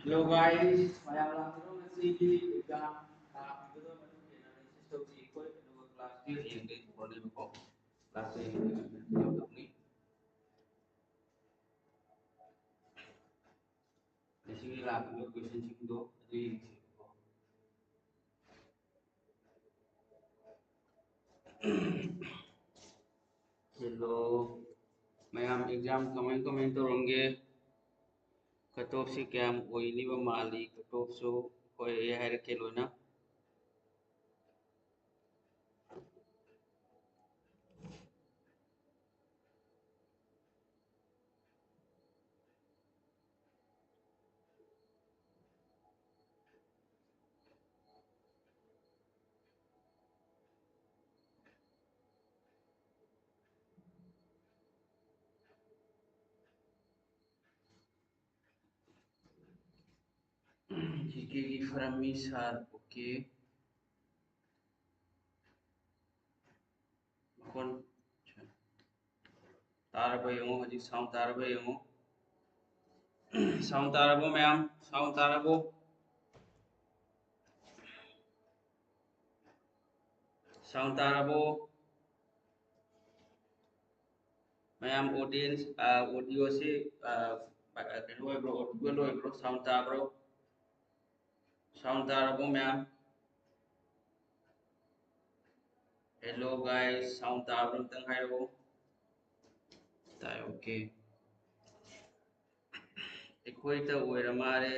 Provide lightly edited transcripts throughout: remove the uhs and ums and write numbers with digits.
Hello guys, mayam lakro ngasi exam video matu analysis tawsi ko class 3 yeng dei problem ko class 3 yeng dei sini lakro question sing do adu yeng ko hello mayam exam comment toronge cut off se kyam oini ba mali cut off so ko e hair ke loina GK ki farami sar okay kon taraba yengo haji sound taraba yengo sound tarabo mayam sound tarabo sound tarabo mayam audience audio se loy bro audio loy bro sound tarabo mayam hello guys sound tarabo tang hayo tai okay ekhoi ta oira mare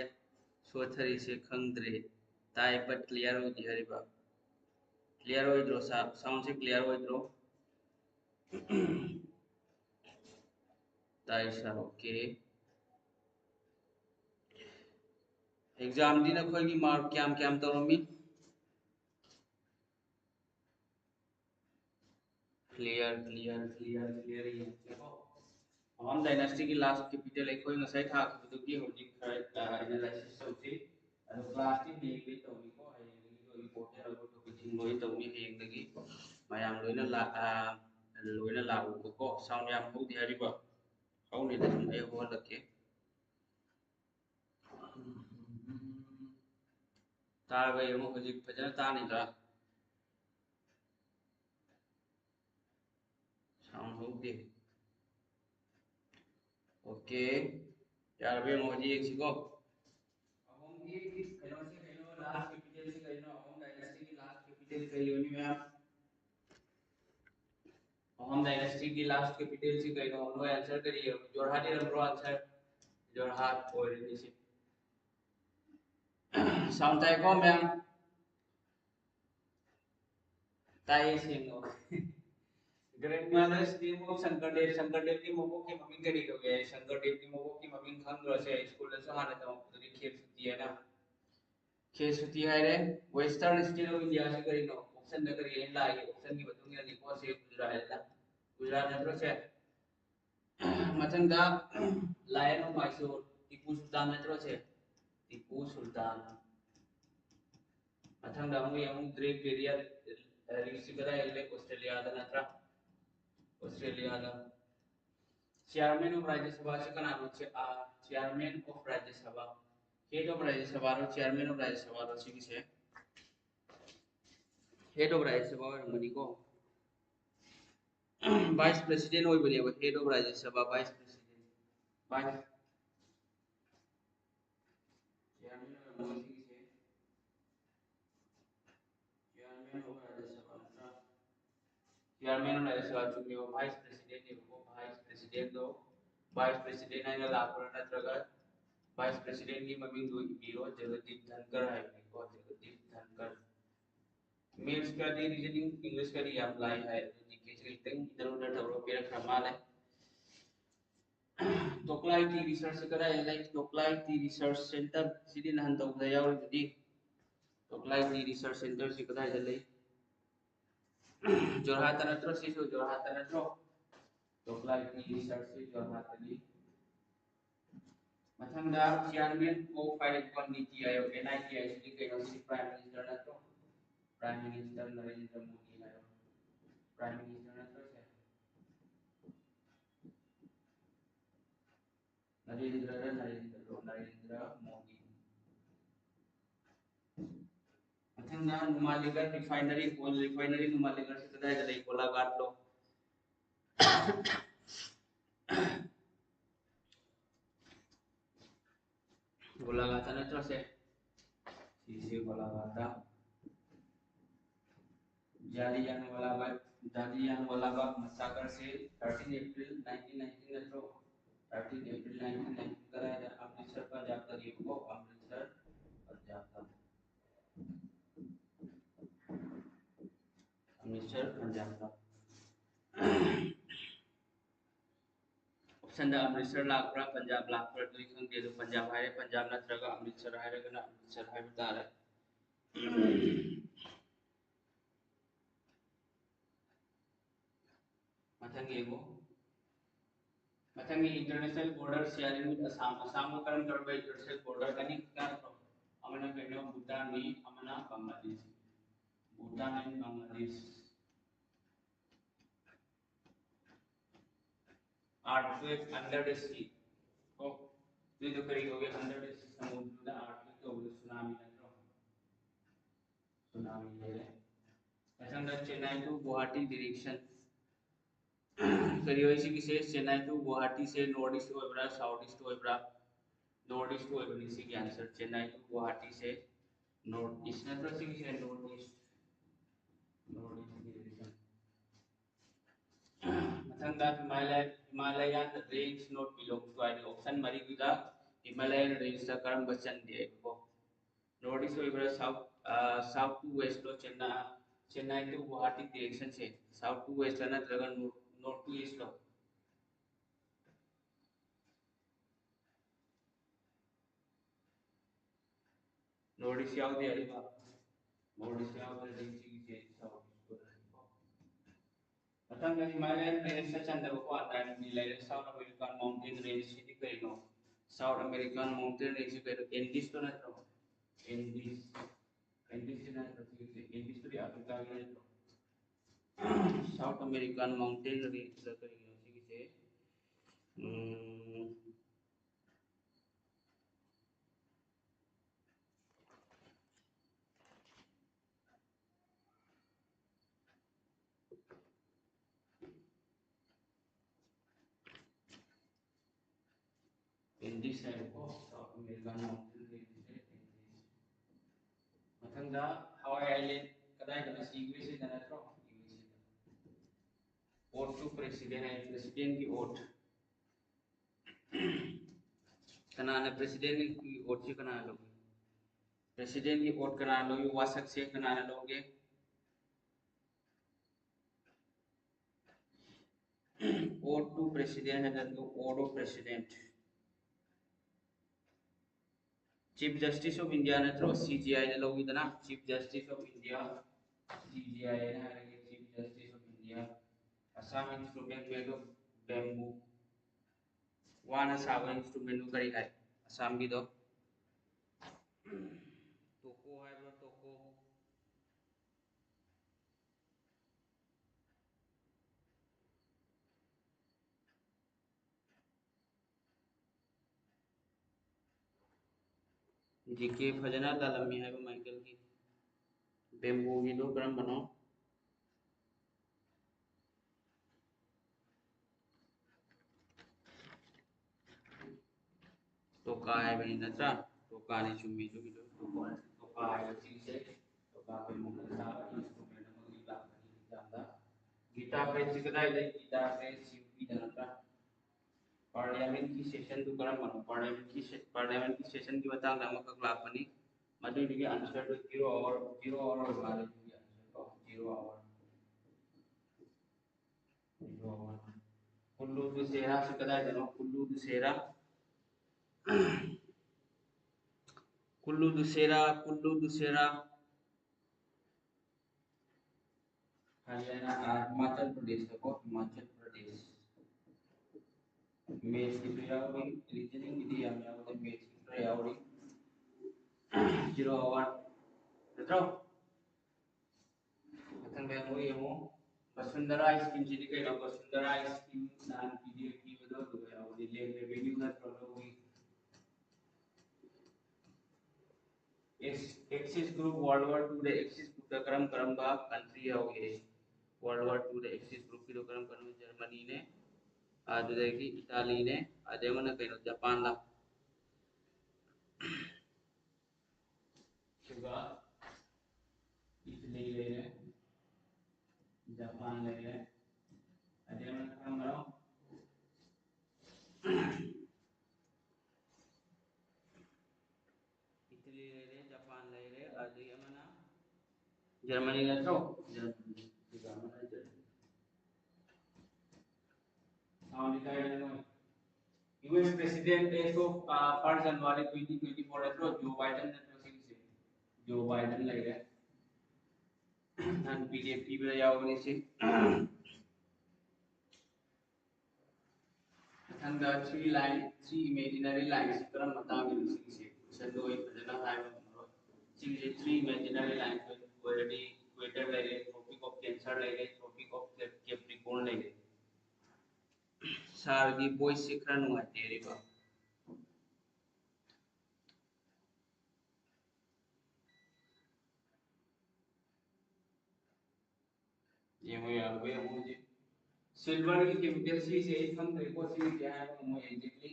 sothari se khangdre tai but clear ho di hariba clear ho idro sound se clear ho idro tai sir okay exam din khoi gi mark kyam kyam toromi clear ये देखो हम dynasty की last capital एक कोई नसाई था तो की होजी analysis होती क्लास की भी तो को है जो इंपोर्टेंट और तो पिचिंग लोई तो मी है दगी मयाम लोइना ला को साउंड याम हो दी हरिबा हाउ ने दसम ए हो लके तारबे mo होजी फजना तानी दा साउंड हो दे ओके यार बे मोजी एक सिको होम की कनो से कनो लास्ट कैपिटल से कनो होम डायनेस्टी की लास्ट कैपिटल कही होनी में आप होम डायनेस्टी की लास्ट कैपिटल से कनो नो आंसर करिए जोरहाट ही नंबर आंसर जोरहाट और इसी साउंड टाइप को मैं ताई सिंगो ग्रैंडमदर्स नेम ऑफ शंकरदेव की मगो की मम्मी करी हो गए शंकरदेव की मगो की मम्मी खंग रसे स्कूल से हाने तो तो खेल सुती है ना खेल सुती है रे वेस्टर्न स्टेट ऑफ इंडिया से करी नो ऑप्शन न करी एंड लाई ऑप्शन की बतूंगी ना निको से गुजरात ला गुजरात नत्रो से मथंगा लायन ऑफ मैसूर टीपू सुल्तान नत्रो से टीपू सुल्तान मथंगा मु यमु ग्रेट बैरियर रीफ से करा एले ऑस्ट्रेलिया दा नत्रा ऑस्ट्रेलिया दा चेयरमैन ऑफ राज्य सभा से कना नो चेयरमैन ऑफ राज्य सभा हेड ऑफ राज्य सभा रो चेयरमैन ऑफ राज्य सभा रो सी से हेड ऑफ राज्य सभा रो मनी को वाइस प्रेसिडेंट होय बने हेड ऑफ राज्य सभा vice president vice chairman of money से चेयरमैन ऑफ राज्य सभा चेयरमैन ऑफ राज्य सभा चुके हो वाइस प्रेसिडेंट को वाइस प्रेसिडेंट दो वाइस प्रेसिडेंट आइना लापुर नत्रगा वाइस प्रेसिडेंट की ममिंग दो बीरो जगदीप धनकर है को जगदीप धनकर मेंस का दी रीजनिंग इंग्लिश का दी अप्लाई है जीके से इतने इधर उधर तवरो पेड़ खमाल है टोकलाई टी रिसर्च करा है like Tocklai tea research centre city नहन तो उधर यार the Tocklai tea research centre से करा है जोरहाट नत्रो से जोरहाट नत्रो टोकलाई टी रिसर्च से जोरहाट दी मथंगा chairman of finance Niti Aayog NIT IC के नो प्राइम मिनिस्टर नत्रो प्राइम मिनिस्टर नरेंद्र मोदी है प्राइम मिनिस्टर नत्रो से नरेंद्र मोदी मथंगना Numaligarh refinery oil refinery Numaligarh से कदाई दले गोलाघाट लो गोलाघाट नत्र से सीसी गोलाघाट जालियानवाला बाग मसाकर से 13 अप्रैल 1919 नत्रो 13 अप्रैल 1919 कराया अमृतसर पंजाब तक ये को अमृतसर पंजाब तक अमृतसर पंजाब तक ऑप्शन द अमृतसर लाखरा पंजाब लाखरा तो खंगे तो पंजाब है पंजाब नत्रगा अमृतसर है गना अमृतसर है बता रहे मथंगे वो मथंगे international border sharing with Assam Assam को करम कर इंटरनेशनल बॉर्डर कनी का अमना केनो भूटान में अमना Bangladesh Bhutan and Bangladesh earthquake under the sea oh ये जो करी होगी under the sea समुद्र का earthquake तो वो सुनामी ना सुनामी है ऐसा चेन्नई टू गुवाहाटी डायरेक्शन करी हुई सी विशेष चेन्नई टू गुवाहाटी से नॉर्थ ईस्ट होइब्रा साउथ ईस्ट होइब्रा नॉर्थ ईस्ट होइब्रा इसी के आंसर चेन्नई टू गुवाहाटी से नॉर्थ ईस्ट ना तो सी से नॉर्थ ईस्ट डायरेक्शन मथंगा Himalayan range not belong to I option मरी गुदा हिमालयन रेंज का कर्म बचन दिए को नॉर्थ ईस्ट होइब्रा साउथ साउथ टू वेस्ट लो चेन्नई टू गुवाहाटी डायरेक्शन से साउथ टू वेस्ट ना तरह नॉर्थ टू ईस्ट लो नॉर्थ ईस्ट याव दे अरिबा नॉर्थ ईस्ट याव दे रेंज की साउथ मथंगा हिमालयन रेंज से चंद्र को आता है Himalayan south American mountain range से कई नो साउथ अमेरिकन माउंटेन रेंज से कई एंडीज तो ना तो एंडीज एंडीज से ना तो एंडीज तो अफ्रीका के ना साउथ अमेरिकन माउंटेन रेंज से कई नो सी से एंडीज है को साउथ अमेरिकन माउंटेन रेंज से एंडीज मथंगा हवाई आइलैंड कदाई कदा सीग्वे से जाना तो ओट टू प्रेसिडेंट है प्रेसिडेंट की ओट कनाना प्रेसिडेंट की ओट से कनाना लोगे प्रेसिडेंट की ओट कनाना लोगे वासक से कनाना लोगे ओट टू प्रेसिडेंट है तो oath of president chief justice of India ने तो सीजीआई ने लोगी ना chief justice of India CJI ने है chief justice of India Assam instrument में तो बैम्बू वाना साबन इंस्ट्रूमेंट करी है असम की दो टोको है ब्रो टोको जीके भजना लालमी है माइकल की बैम्बू की दो क्रम बनो टोका है बनी नत्रा टोका ने चुम्मी जो की दो टोका है चीज से टोका बैम्बू का साबन इंस्ट्रूमेंट में की बात नहीं जानता गीता प्रेस कदा है गीता प्रेस यूपी जनता पार्लियामेंट की सेशन तो करम बनो पार्लियामेंट की सेशन की बतांग नामक क्लास बनी मधु के आंसर तो 0 और मारे की आंसर तो 0 और कुल्लू दुसेरा से कदा जनो कुल्लू दुसेरा हरियाणा हिमाचल प्रदेश को हिमाचल प्रदेश मेज की प्रयावरी रीजनिंग विधि हम यहाँ मेज की प्रयावरी 0 और बताओ मथंग में वो ये हो वसुंधरा स्कीम जी के ना वसुंधरा स्कीम नाम पीडीएफ की बदल दो यार वो ले रेवेन्यू ना प्रॉब्लम हुई axis group world war two the axis group the करम बा कंट्री है world war two the axis group की करम जर्मनी ने अदुदगी इटाली ने अदेमन कइनो जापान ला सुगा इटली ले जापान ले अदेमन करम बा इटली ले जापान ले अदेमन जर्मनी नत्रो Germany US President as of 1 January 2024 atro Joe Biden atro singse Joe Biden laire and BJP bela yawni se and the three imaginary lines karam matang singse sandoi pajana hai singse three imaginary lines already equator laire tropic of cancer laire tropic of capricorn laire sargi boy se khara nuai tere ba ये मुझे silver की chemical सी से हम देखो सी क्या है वो exactly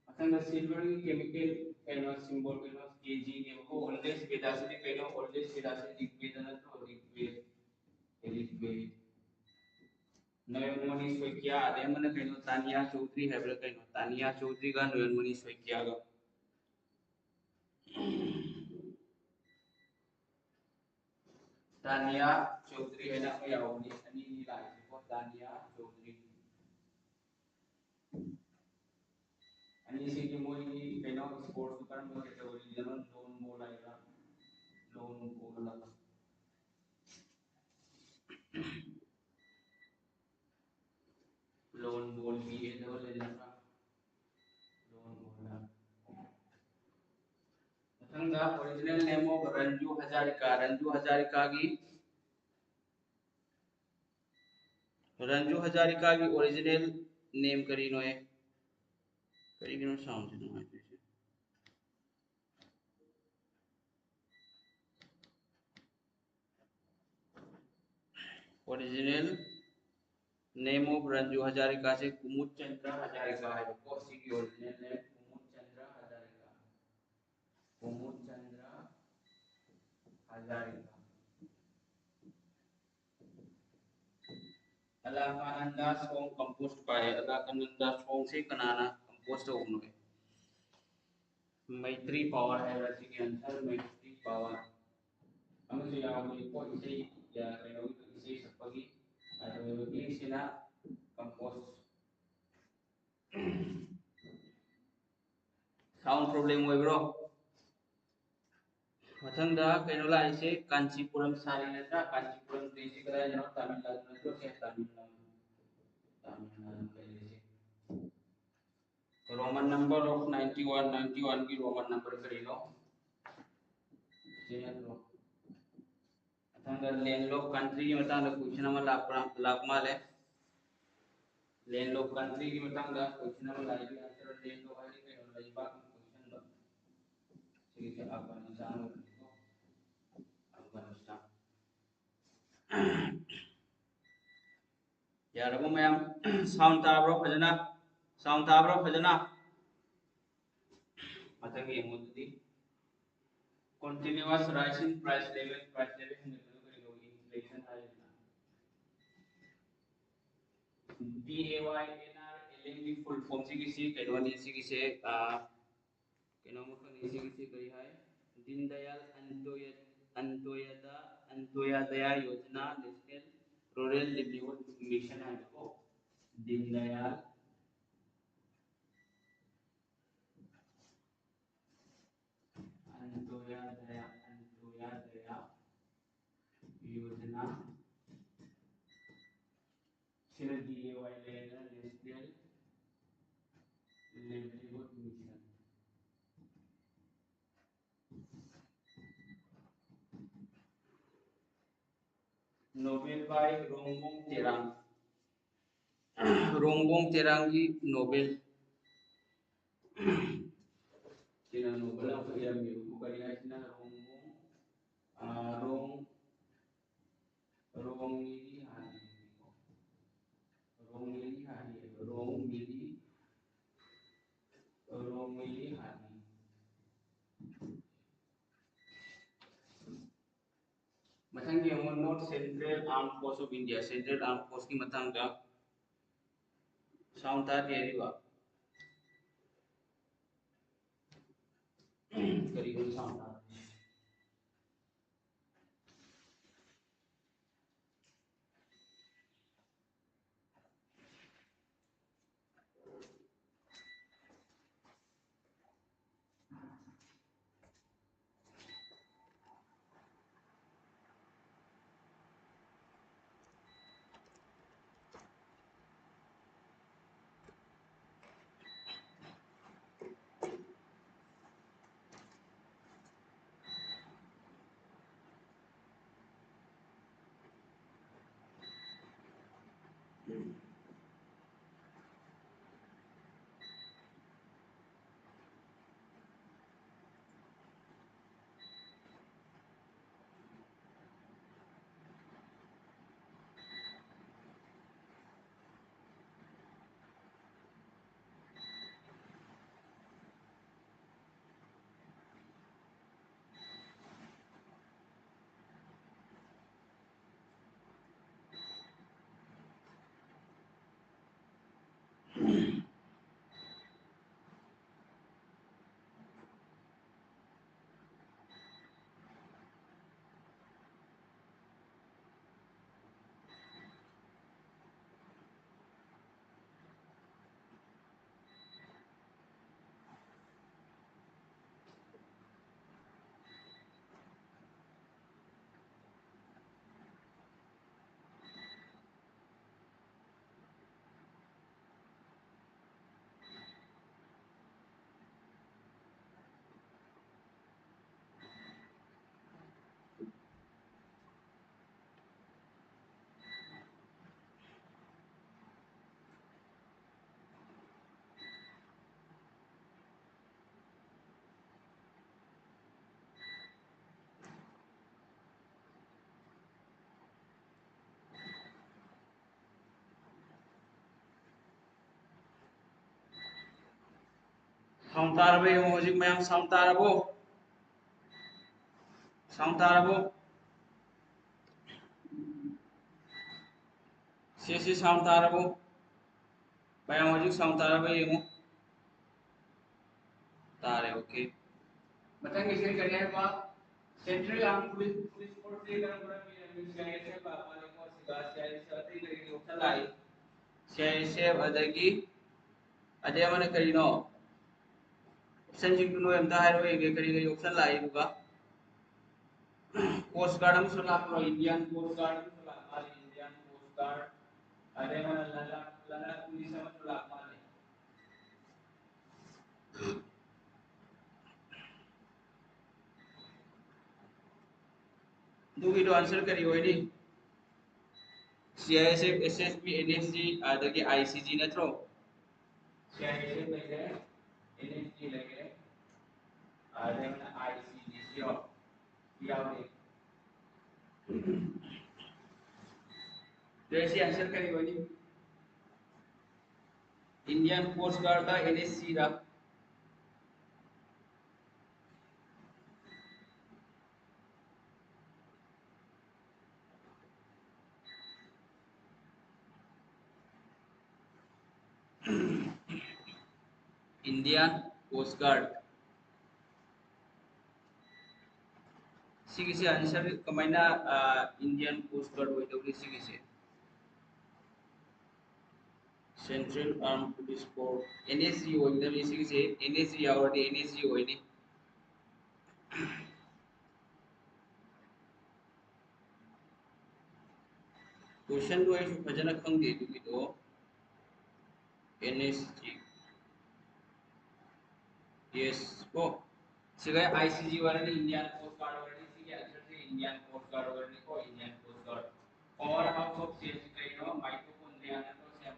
असन सिल्वर की chemical canoe symbol canoe KG के वो ऑलवेज वेदासिटी कैनो ऑलवेज वेदासिटी इक्वेशन तो इक्वेट नयो मनी सोकिया आदे मन कैनो तानिया चौधरी है ब्र कैनो तानिया चौधरी का नयो मनी सोकिया का तानिया चौधरी है ना या उनी अनि नी लाइक को तानिया चौधरी अनि से कि मोई कैनो स्पोर्ट्स दुकान में कैटेगरी जनरल लोन बोल आएगा लोन बोल लगा लोन बोल भी है तो ले लगा लोन बोल मथंगा original name of Ranju Hazarika की ओरिजिनल नेम करीनो है करीनो साउंड नो है original name of Ranju Hazarika से कुमुद चंद्र हजारिका है को सी की original name Kumud Chandra Hazarika Alakananda song compose पाए अलाकानंदा सॉन्ग से कनाना कंपोज तो उन्होंने मैत्री पावर है रची के आंसर मैत्री पावर हम से यावनी को इसे या रेनो इसे सपगी इंग्लिश ना कंपोज साउंड प्रॉब्लम हुए ब्रो मथंगा कैनोला इसे कांचीपुरम सारी नता कांचीपुरम देशी करा जनो तमिलनाडु नतो से तमिलनाडु पहले से रोमन नंबर ऑफ 91 की रोमन नंबर करीनो जेन लो मथंगा लैंडलॉक कंट्री की मतांग क्वेश्चन में लापमाल है लैंडलॉक कंट्री की मतांग क्वेश्चन में लाइव आंसर लैंडलॉक है कैनोला लाइव क्वेश्चन लो ठीक है अफगानिस्तान यारबो मैम साउंड ताब्रो फजना मथंग येमुदी continuous rise in price level inflation है PAYNR LMB फुल फॉर्म से किसी कैनोनी से किसी कैनोमो का किसी कही है दीनदयाल अंत्योदय योजना नेशनल रूरल लाइवलीहुड मिशन है को दीनदयाल अंत्योदय योजना सिर्फ दिए वाले national livelihood mission Nobel by Rongbong Terang की Nobel China Nobel of Year Miru Kariya China रोंग रोंगमिली हानि रोंगमिली हानि रोंगमिली हानि मथंग ये north central arm force of India central arm force की मतंग दा साउंड तार के रिवा करीबन साउंड तार साउंड तार बे होजिक मैम साउंड तारबो से साउंड तारबो मैम होजिक साउंड तारबो येमो तारे ओके मतंग इसे करने है बात सेंट्रल आर्म पुलिस फोर्स से करन पूरा सीआईएसएफ बापाले को सिगा सीआईएसएफ अति करी ऑप्शन लाई सीआईएसएफ अदगी अदे मन करिनो ऑप्शन जिंग नो एमता हाइरो ये करी ऑप्शन लाई दुगा कोस्ट गार्ड में सुला प्रो इंडियन कोस्ट गार्ड में सुला माले इंडियन कोस्ट गार्ड अदे मन लला लला पुलिस में सुला माले दुगी तो आंसर करी होई नी सीआईएसएफ एसएसबी एनएसजी अदगी आईसीजी नत्रो सीआईएसएफ लगे एनएसजी लगे अदे मन आईसीजी सियो यावदे जैसे आंसर करी होई नी इंडियन कोस्ट गार्ड दा एनएससी दा इंडियन कोस्ट गार्ड सिगिसे आंसर कमाइना इंडियन कोस्ट गार्ड होई दौली सिगिसे central arm police force NSG होई दौली सिगिसे एनएसजी आवरदी एनएसजी होई नी क्वेश्चन को ऐसे फजना खंगे दुगी तो एनएसजी यस को सिगा आईसीजी वाले इंडियन कोस्ट गार्ड वाले सिगे आंसर से इंडियन कोस्ट गार्ड वाले को इंडियन कोस्ट गार्ड और हाउस ऑफ सेल्स कहिनो माइटोकॉन्ड्रिया ना तो से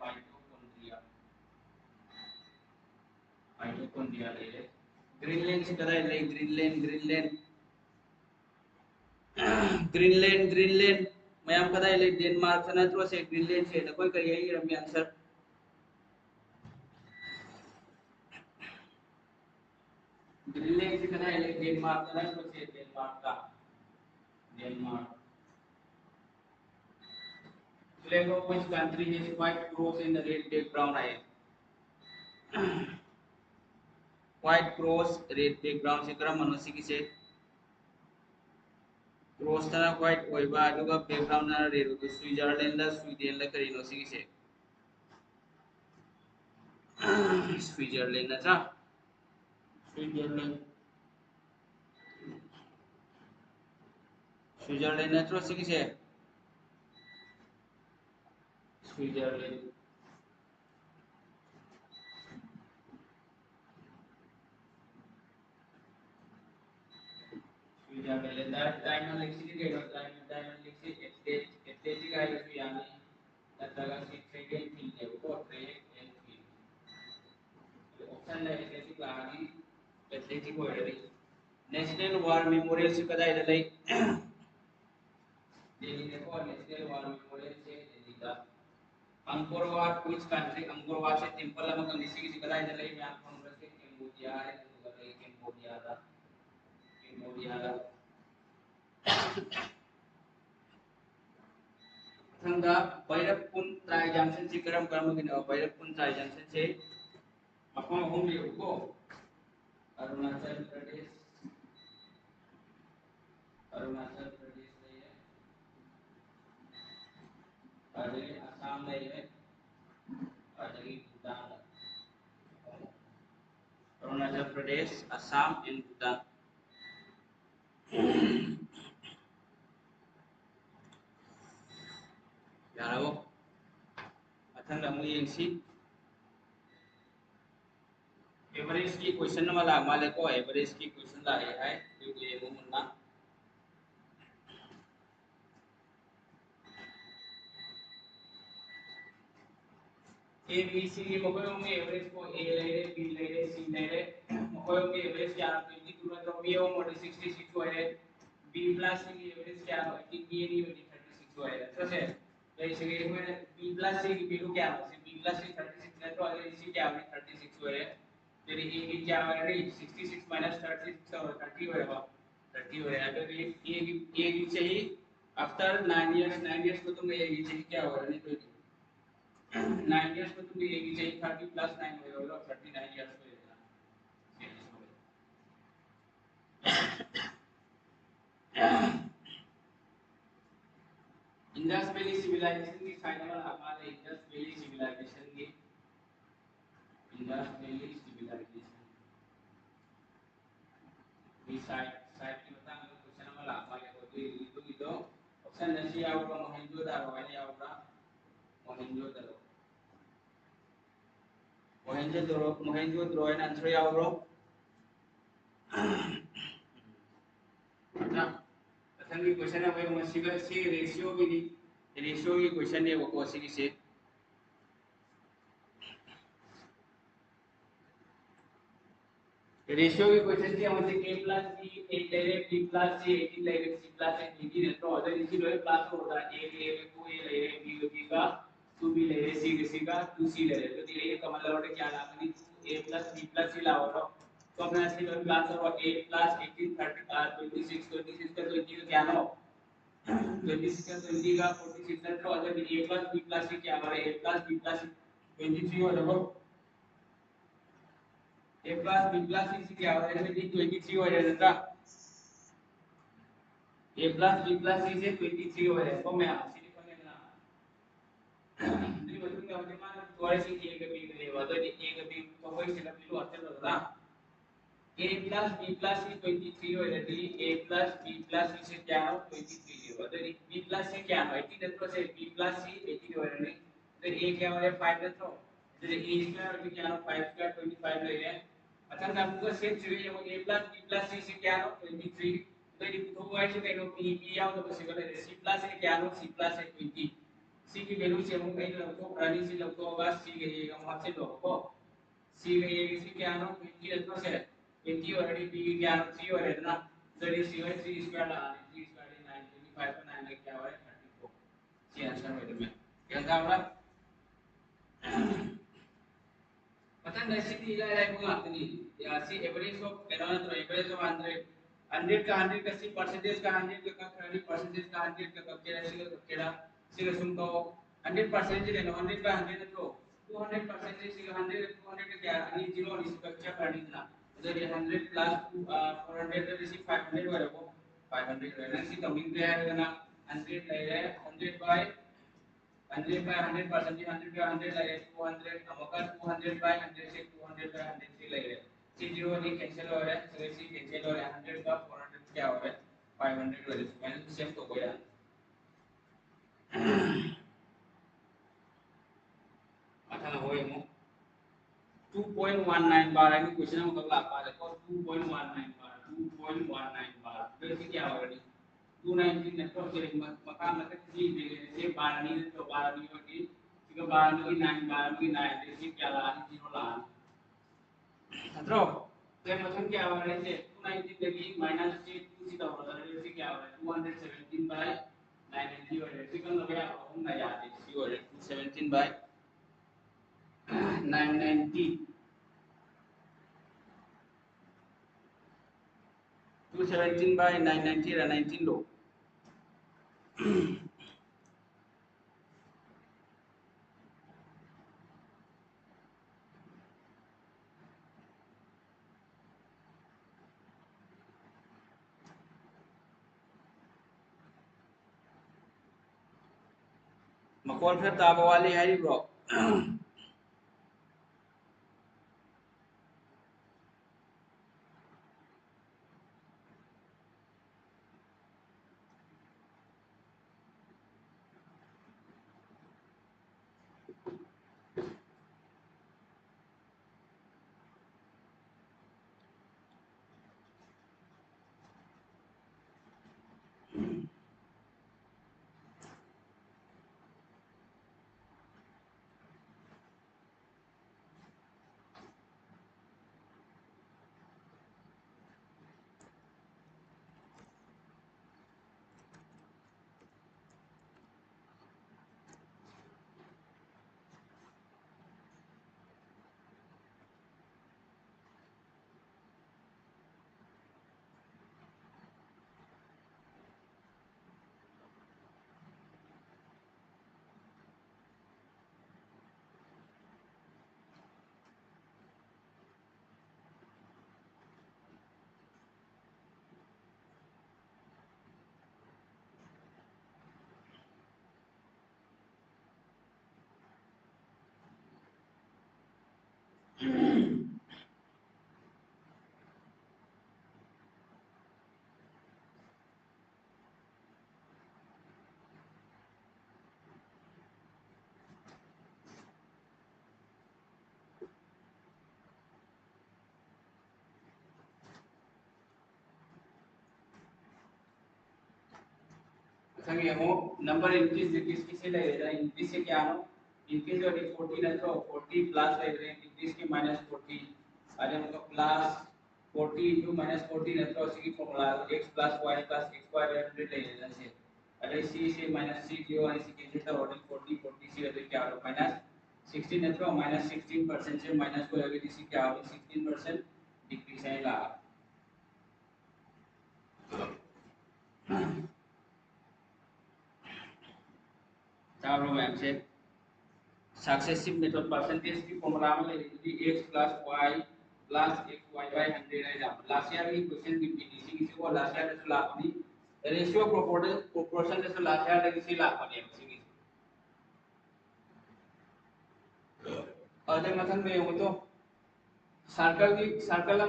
माइटोकॉन्ड्रिया ले ग्रीनलैंड से कदा ले ग्रीनलैंड ग्रीनलैंड ग्रीनलैंड मैम कदा ले डेनमार्क से नत्रो से ग्रीनलैंड से न कोई करिए ये रमी आंसर ग्रीनलैंड से कदा ले डेनमार्क से नत्रो से डेनमार्क का Denmark flag of which country has white cross in the red background है white cross red background से करम मनुष्य की से cross तना white ओइबा अदुगा background ना red तो स्विट्जरलैंड ला स्वीडन ला करी नो सी की से स्विट्जरलैंड ना था स्विट्जरलैंड स्विट्जरलैंड ना तो सी की से स्विट्जरलैंड स्विट्जरलैंड दा डायमंड लेक्सी के नो डायमंड लेक्सी एथलेटिक है तो यानी नतगा सी ट्रेड फील्ड है वो ट्रेड एंड फील्ड ऑप्शन है एथलेटिक लागी athletic already national war memorial से कदा इधर दिल्ली देखो नेशनल वार मेमोरियल से दिल्ली का Angkor Wat which country Angkor Wat से टेंपल हम कंडीसी की कदा इधर ले मैप हम रखे कैम्बोडिया है तो कदा कैम्बोडिया का थंगा भैरवकुंड ट्राई जंक्शन से करम करम के ना भैरवकुंड ट्राई जंक्शन से अपन हम ले को अरुणाचल प्रदेश ले है अरे असम ले है अरे भूटान अरुणाचल प्रदेश असम एंड भूटान यारो अथन दमु यंसी एवरेज की क्वेश्चन वाला माले को एवरेज की क्वेश्चन ला है ये मुन्ना ए बी सी ये मकोय में एवरेज को ए ले रे बी ले रे सी ले रे मकोय में एवरेज क्या 20 दूर तो बी ओ मोड 66 हो है बी प्लस की एवरेज क्या हो कि बी नहीं होती 36 हो है तो से तो इसलिए में बी प्लस की वैल्यू क्या हो बी प्लस की 36 है तो अगर इसी क्या हो 36 हो है फिर ए की क्या हो रे 66 माइनस 36 और 30 होएगा 30 हो है तो ये चाहिए आफ्टर 9 इयर्स को तुम ये चाहिए क्या हो रहा नहीं तो 9 years में तुम ये चाहिए 30 plus 9 होगा और 39 years में इंडस वैली सिविलाइजेशन की साइड में हमारे इंडस वैली सिविलाइजेशन की इंडस वैली सिविलाइजेशन की साइड की बता हम क्वेश्चन वाला हमारे को तो ऑप्शन नसी आउगा मोहनजोदड़ो वाले आउगा मोहनजोदड़ो मोहनजोदड़ो एन आंसर आउगा अच्छा अथंगी क्वेश्चन है भाई मसीगा सी रेशियो की क्वेश्चन है वो सी की से रेशियो की क्वेश्चन थी हमसे k plus b 8 ले रहे b plus c 18 ले रहे c plus n 18 है तो अगर इसी लोए प्लस होता है a ले रहे 2 a ले रहे b का 2b ले रहे c का 2c ले रहे तो ये का मतलब है क्या लाना है a plus b plus c लाओ तो अपने ऐसे लोए प्लस और a plus 18 30 26 का 20 का क्या नो 26 का 20 का 46 है तो अगर a plus b plus c क्या हमारे a plus b plus 23 हो जाएगा a plus b plus c क्या हो रहा है 23 हो रहा है ना a plus b plus c से 23 हो रहा है तो मैं आपसे लिखने ना नहीं मतलब क्या होता है मान थोड़ी सी a का b नहीं हुआ तो a का b तो कोई से कभी लो अच्छा होता है a plus b plus c 23 हो रहा है a plus b plus c से क्या हो 23 हुआ तो b plus c क्या हो 18 तो से b plus c 18 हो रहा है तो a क्या हो रहा है 5 तो a स्क्वायर भी क्या हो 5 स्क्वायर 25 ले रहे हैं अच्छा हमको सेम चाहिए वो a plus b plus c से क्या हो 23 तो ये तो वो ऐसे कहीं p p आओ तो बस बोले c plus है क्या हो c plus है 20 c की वैल्यू से हम कहीं लगो प्राणी से लगो होगा c गएगा वहां से लगो c गएगा c क्या हो 20 इतना से 20 ऑलरेडी b क्या हो c हो रहा है ना तो ये c है 3 स्क्वायर लगाने 3 स्क्वायर 9 5 का 9 क्या हो रहा है 34 सी आंसर हो रहा है क्या था हमारा पता नहीं सी इला है को आतनी या सी एवरेज ऑफ कैलोरी तो एवरेज ऑफ 100 का 100 का सी परसेंटेज का 100 का 30 परसेंटेज का 100 का केड़ा सी सुन तो 100% ले लो 100 का 100 तो 200% सी 100 200 का क्या अनि जीरो इस कक्षा करनी ना तो ये 100 प्लस 400 तो सी 500 हो रहा है 500 रहना सी कमिंग पे है ना 100 ले रहे 100 बाय 100 by 100% 100 by 100 like 200 अमका 200 by 100 से 200 by 100 से like सी जीरो नहीं कैंसिल हो रहा है so सी कैंसिल हो रहा है 100 का 400 क्या हो रहा है 500 हो रहा है मैंने सेम तो गया अच्छा ना होए मो 2.19 बार है क्वेश्चन में कब लापा है और 2.19 बार फिर क्या हो रहा है 219 नेटवर्क से मकान में जी से 12 नहीं तो 12 नहीं होगी क्योंकि 12 की 9 की 9 देखिए क्या ला जीरो ला छात्रों तो मतलब क्या हो रहा है 219 लगी माइनस से 2 सीधा हो रहा है इससे क्या हो रहा है 217 बाय 990 हो रहा है इसका मतलब क्या हो ना याद है सी हो रहा है 217 bye 990 217 by 990 ra 19 lo makol phir taba wali hari bro संगे हो नंबर इंक्रीज डिक्रीज किसे ले रहा है इंक्रीज से क्या हो इंक्रीज और 40 है तो 40 प्लस ले रहे हैं इंक्रीज के -40 अरे मतलब प्लस 40 into -40 है तो उसी की formula x plus y plus x square 100 ले लेना से अरे c से -c जो है इसी के तो टोटल 40 40 से तो क्या हो -16 है तो -16% से माइनस को अगर इसी क्या हो 16% डिक्रीज है ला चारों में से सक्सेसिव मेथड परसेंटेज की फॉर्मूला में लिखी x plus y plus x y by 100 है जब लास्ट ईयर की क्वेश्चन की पीटीसी किसी को लास्ट ईयर से लाभ नहीं रेशियो प्रोपोर्शन से लास्ट ईयर किसी लाभ नहीं किसी और जब मतलब में हो तो सर्कल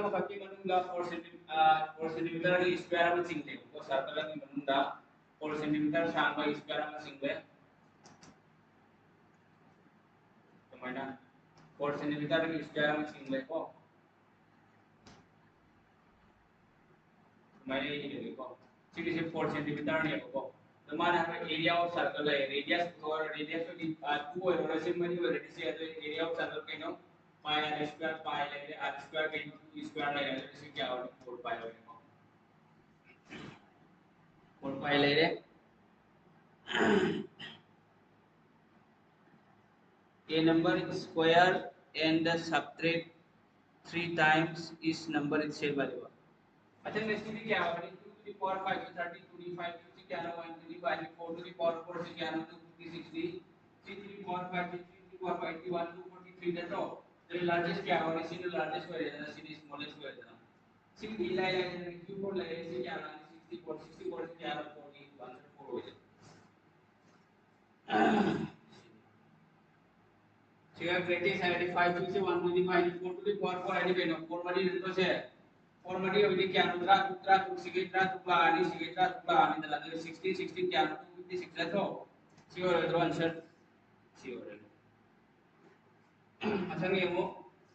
में बाकी मनूंगा 4 सेंटीमीटर की स्क्वायर में सिंगले तो सर्कल में मनूंगा 4 सेंटीमीटर शान में स्क्वायर में सिंगले तो मैंने 4 सेंटीमीटर की स्क्वायर में सिंगले को मैंने ये देखो 4 सेंटीमीटर नहीं है को तो मान हमें एरिया ऑफ सर्कल है रेडियस तो 2 है और ऐसे में रेडियस है तो एरिया ऑफ सर्कल का नो पाई आर स्क्वायर पाई ले आर स्क्वायर का नो 2 स्क्वायर ले इससे क्या होगा 4 पाई होगा 4 पाई ले रहे A number is square and the subtract 3 times is number itself value. अच्छा नेक्स्ट भी क्या होगा 2 to the power 5 to 30 to the 5 to the क्या ना 1 to the 5 4 to the power 4 से क्या ना 2 to the 60 3 to the power 5 3 to the power 81 243 that's all. The largest क्या होगा इसी ने largest हो जाएगा इसी ने smallest हो जाएगा 6 इला इला Q4 लगे इसी क्या ना 64 64 से क्या ना 41 4 हो जाएगा So you have greatest identify 2 से 1 to the 5 4 to the power 4 identify no 4 मरी तो से 4 मरी अभी क्या नुत्रा नुत्रा टू सिगेट्रा टुकला आनी दला 16 16 क्या 256 है तो श्योर है तो आंसर श्योर है अच्छा ये वो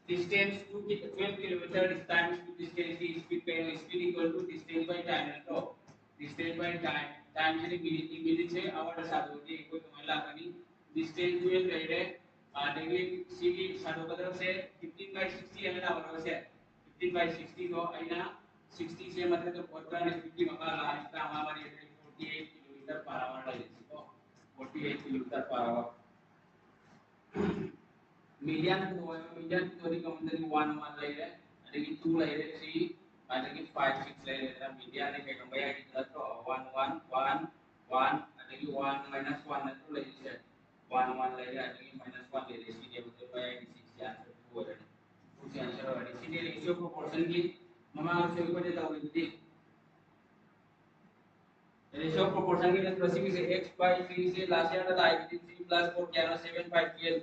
distance to 12 kilometer distance to distance is speed equal to distance by time है तो distance by time से minute से hour साथ होती है कोई तुम्हारा अपनी distance 12 रह रहे देखिए सी की साधो की तरफ से 15 by 60 है ना बराबर से 15 by 60 को आइना 60 से मतलब तो 50 मका ला इसका हमारी 48 किलोमीटर पर आवर है इसको 48 किलोमीटर पर आवर मीडियन तो दी कम 1 1 ले रहे अभी 2 ले रहे 3 अभी 5 6 ले रहे मीडियन ने क्या कम है तो 1 1 1 1 अभी 1 minus 1 तो ले रहे 1 1 ले रहे अभी minus 1 ले रहे इसलिए मतलब है कि 6 आंसर 2 हो रहे उसी आंसर है इसलिए रेशियो प्रोपोर्शन की ममा से ऊपर देता हूं दीदी रेशियो प्रोपोर्शन की प्लस से x by 3 से लास्ट ईयर था आई 3 plus 4 क्या ना 7 by 12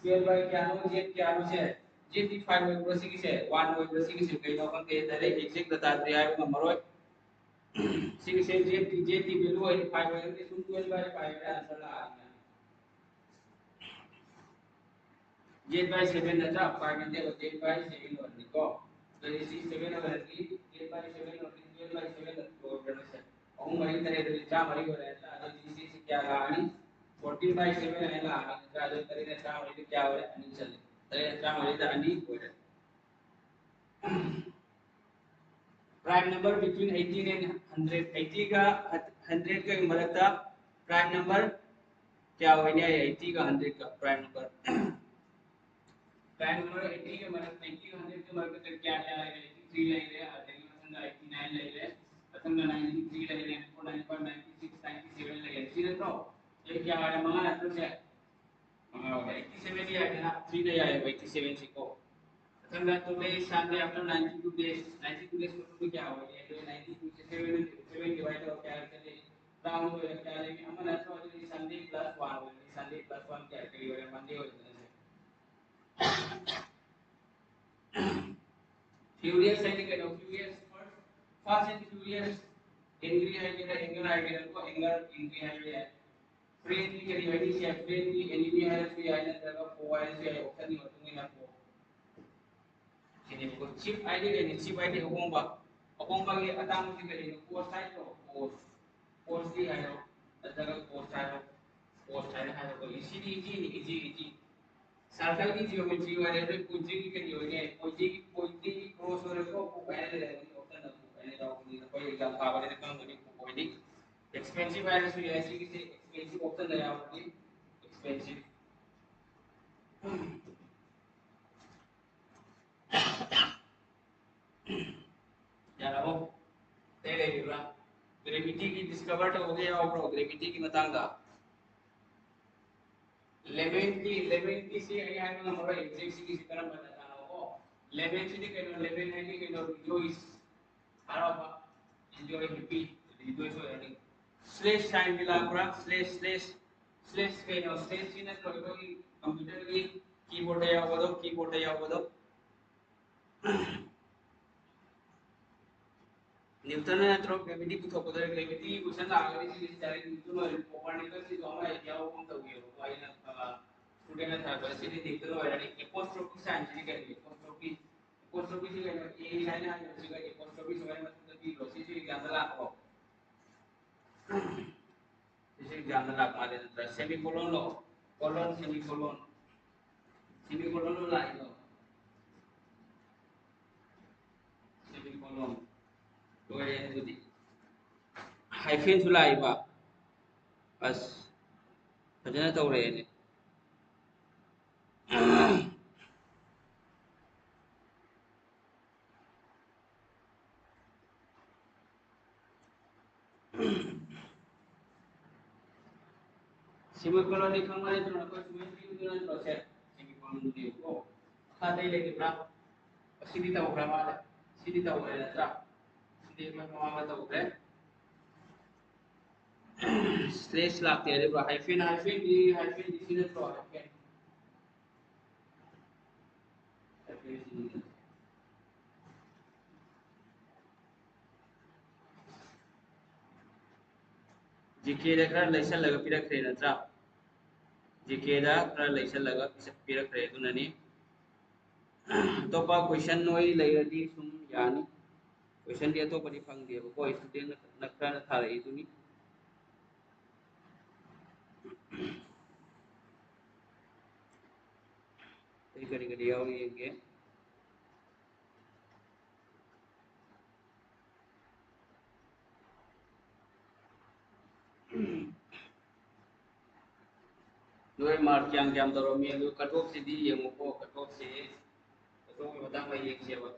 12 by क्या ना z क्या ना से z की 5 by प्लस की से 1 by प्लस की से कहीं ना अपन के इधर एग्जैक्ट बता दिया है नंबर हो 6 से z की वैल्यू है 5 by 12 by 5 का आंसर आ गया z by 7 अच्छा 5 में देखो z by 7 और लिखो तो इसी 7 और की z by 7 और 12 by 7 और करने से और मरी तरह से जा मरी हो रहा है आज इसी से क्या कहानी 14 by 7 है ला आज तरह से जा मरी क्या हो रहा है नहीं चले तरह जा मरी तो नहीं हो रहा प्राइम नंबर बिटवीन 18 एंड 100 80 का 100 का मतलब था प्राइम नंबर क्या हो गया 80 का 100 का प्राइम नंबर प्राइम नंबर 80 के मतलब 90 100 के मतलब फिर क्या क्या आएगा 83 ले ले आते हैं 89 ले ले अतंग 93 ले ले 94 96 97 ले ले सीधे तो ये क्या आ रहा है मंगा तो से मंगा हो गया 87 ही आएगा ना 3 नहीं आएगा 87 से को अतंग टुडे संडे आफ्टर 92 days को क्या हो गया ये 92 से 7 डिवाइड हो क्या चले राउंड हो क्या लेंगे हम ना तो संडे प्लस 1 हो संडे प्लस 1 क्या करेंगे मंडे हो Furious है कि no furious fast and furious angry है कि anger है कि को anger angry है friendly के रिवाइडी से friendly enemy है तो ये आइना जगह को है से ऑप्शन नहीं होता ना को ini ko chip ID के chip ID ओकोंबा के अताम से के पोस्ट है तो पोस्ट ही है तो जगह पोस्ट है तो इसी सर्कल की ज्योमेट्री वाले तो कुंजी की करियो ने कुंजी क्रॉस वाले को पहले ले लेंगे ऑप्शन ना पहले तो कोई एग्जाम का वाले काम नहीं कोई नहीं एक्सपेंसिव वाले से ऐसे किसी एक्सपेंसिव ऑप्शन ले आओ कि एक्सपेंसिव यार वो तेरे गिरा ग्रेविटी की डिस्कवर हो गया और ग्रेविटी की बताऊंगा 11 की से आई है ना हमारा एग्जैक्ट की तरह बताना हो 11 से के 11 है कि नो रिजॉइस आराबा एंजॉय हैप्पी रिजॉइस हो यानी स्लैश साइन मिला पूरा स्लैश के नो स्लैश इन कोई कंप्यूटर की कीबोर्ड या वो न्यूटन ने तो ग्रेविटी पुथोको तो ग्रेविटी क्वेश्चन लागरी से चाहे न्यूटन और कोपर्निकस से जो हमारा क्या हो तो ये हो आई ना स्टूडेंट था वैसे ही देखते हो यानी एपोस्ट्रोफी साइन से करेंगे एपोस्ट्रोफी से करेंगे ए लाइन है जो का एपोस्ट्रोफी से मतलब कि लोसी से एग्जांपल आपको जैसे एग्जांपल आप मान लेते हैं सेमीकोलन लो कोलन सेमीकोलन लो लाइन लो सेमीकोलन तो ये हाइफेन सुलाइबा ꯑꯁ ꯐꯖꯅ ꯇꯧꯔꯛꯑꯦꯅꯦ semicolon khangma ne tro ko symmetry du na tro se semicolon du ko kha dai le bra sidi ta bra ma sidi ta bra na tra sidi ma ma ta bra slash lakte are bra hyphen hyphen di sine tro hyphen hyphen GK da khara lesson laga pirak re na tra GK da khara lesson laga pirak re tu na ni to pa question noi lai adi sum yani question dia to padi phang dia ko student na khara na thara e tu ni kari kari yauri yenge Dua mark yang jam toro mi lu katok sidi yang upo katok si katok batang mai yang siapa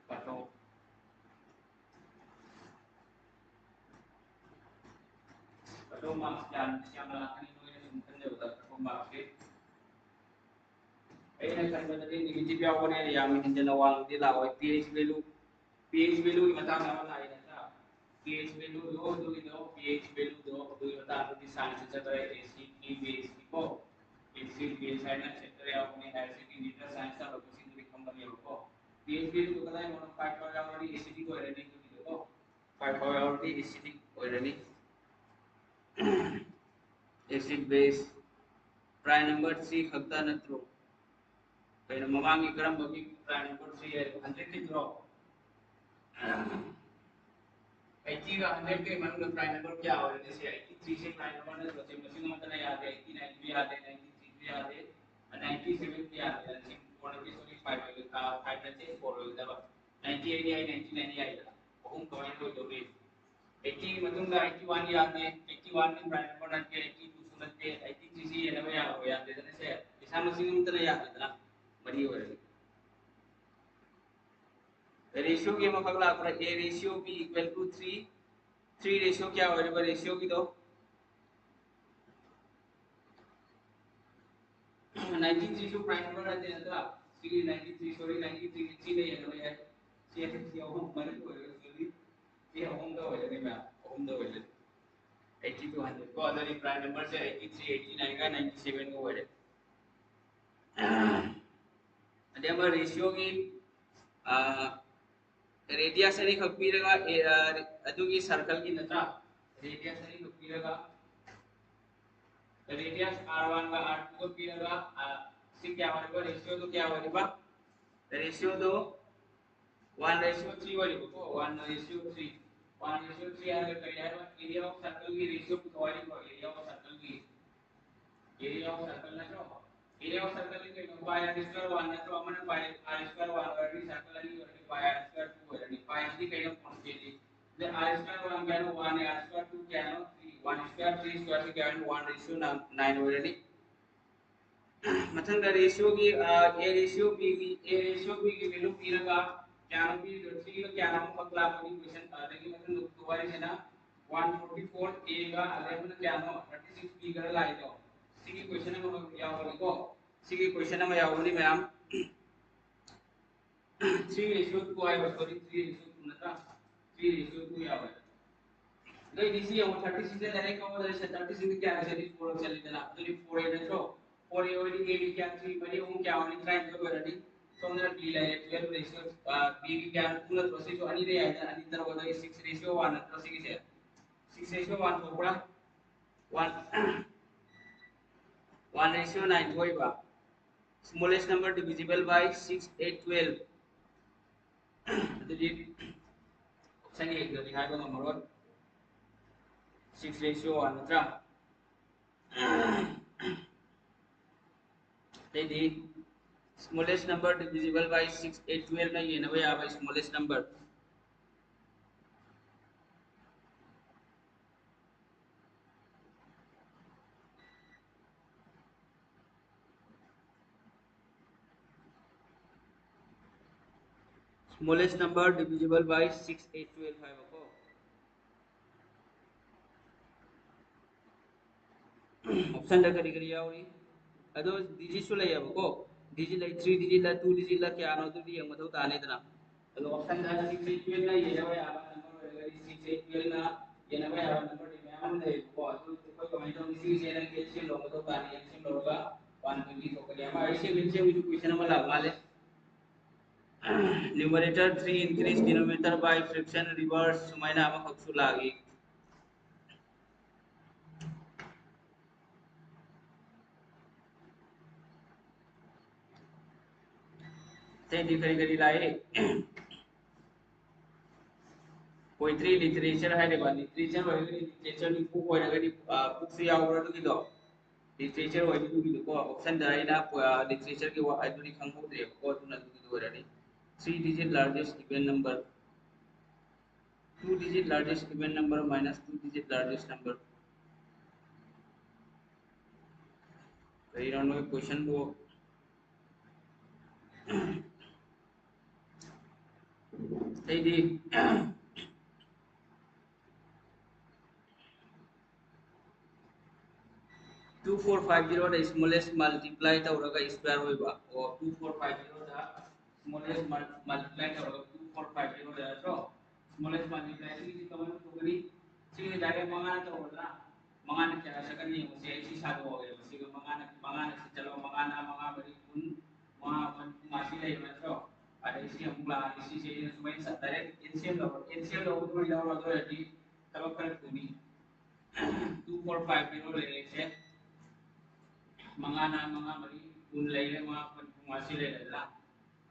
katok katok mark yang melakukan itu yang sumpen dia betul katok mark si ini kan tadi ni kita biar orang yang mungkin awal di lawa pH value matang nama lain ada pH value pH value do matang di sana secara acid base ko acid base sana secara apni acid in liter science का लोग सिंधु लिखम बनिया को pH value तो कदाई मोनो 5 power already acidic already को 5 power already acidic already acid base prime number 3 खगता नत्रो पहले ममांगी करम बगी prime number 3 है 100 की ड्रॉ 80 का 100 के मन में प्राइम नंबर क्या हो जैसे 83 से प्राइम नंबर ने सोचे मशीन में तना याद है 89 भी याद है 93 भी याद है 97 भी याद है सिम कोण की सोनी 5 का 5 में से 4 हो जाता 98 आई 99 आई था हम कमाई तो जो भी 80 मतलब 81 याद है 81 में प्राइम नंबर ने 82 सुनत के 83 से ये नवे याद है जैसे ऐसा मशीन में तना याद है ना बड़ी हो रही रेशियो के मुकाबला पर a ratio b equal to 3 ratio क्या हो रहा है रेशियो की तो 93 रेशियो प्राइम नंबर रहते हैं ना 93 सॉरी 93 की 3 नहीं है ना सी एफ सी हो मरे को सॉरी ये होम तो हो जाने में होम तो हो जाने 80 to 100 को अदर प्राइम नंबर से 83 89 का 97 को हो रहे अदे हम रेशियो की रेडियस अनि खपीरगा अदुगी सर्कल की नता रेडियस अनि खपीरगा रेडियस r1 का r2 को पीरगा सी क्या वाले को रेशियो तो क्या वाले बा रेशियो तो 1:3 वाले को 1:3 1:3 आगे कर यार एरिया ऑफ सर्कल की रेशियो को वाली को एरिया ऑफ सर्कल की एरिया ऑफ सर्कल ना जो एरिया ऑफ सर्कल के पाई r स्क्वायर 1 ना तो हमने पाई r स्क्वायर 1 वाली सर्कल की पाई r स्क्वायर 2 वाली पाई दी कहीं quantity the r square 1 can 1 r square 2 can 3 1 square 3 square can 1:9 already मतलब रेशियो की a रेशियो b की वैल्यू p लगा क्या नो b 3 का क्या नाम पतला अपनी क्वेश्चन लेकिन मतलब दोबारा से ना 144 a का अगर मतलब क्या नो 36 b कर लाए तो सी की क्वेश्चन में क्या होगा को सी की क्वेश्चन में या होनी मैम 3:2 आएगा सॉरी 3:2 ना 3:2 या होगा नहीं डीसी है वो 36 से डायरेक्ट का वो जैसे 36 क्या है जैसे 4 चले देना तो 4 है तो 4 ये वाली ए क्या 3 बड़ी वो क्या होनी ट्राई कर ऑलरेडी तो हमने बी ले 12 रेशियो बी की क्या पूरा प्रोसेस जो अनि रे है अनि तरह वो 6:1 प्रोसेस है 6:1 तो पूरा 1 1:9 होइबा smallest number divisible by 6 8 12 तो ये ऑप्शन 1 जो दिखाएगा number 6:1 नत्रा smallest number divisible by 6 8 12 na ye na ba smallest number smallest number divisible by 6 8 12 5 ako option da kari kari yauri ado digit su lay ko digit lay 3 digit la 2 digit la kya no du yang mathau ta ne dana ado option da 6 8 12 na ye na ba number wala 6 8 12 na ye na ba number de am ne ko ado ko ko mai dong 6 ye na ke sim lo mathau ta ne sim lo ga 120 ko kaya ma aise min se muju question ma la male numerator 3 increase denominator by fraction reverse sumaina ama khaksu lagi ते दिखरी करी लाए poetry literature है रे बानी literature वाले literature नि book वाले गरी बुक से यावर तो किलो literature वाले तो किलो को ऑप्शन दाई ना literature के वो आई तो नहीं खंगो दे को तो ना तो किलो वाले 3 digit largest even number 2 digit largest even number minus 2 digit largest number कई राउंड में क्वेश्चन वो ते दी 2450 the smallest multiply tawraga square hoiba or 2450 the smallest multiply tawraga 2450 da so smallest multiply si kaman tugani si dare mangana tawra mangana kya sakani si si sa do ge si mangana si chalo mangana bari kun ma masi lai ma so ada isi amla isi si sumai satare NCM lo ko lo do di tawakkal kuni 2450 le se mga mari unlay na mga pumasila nila.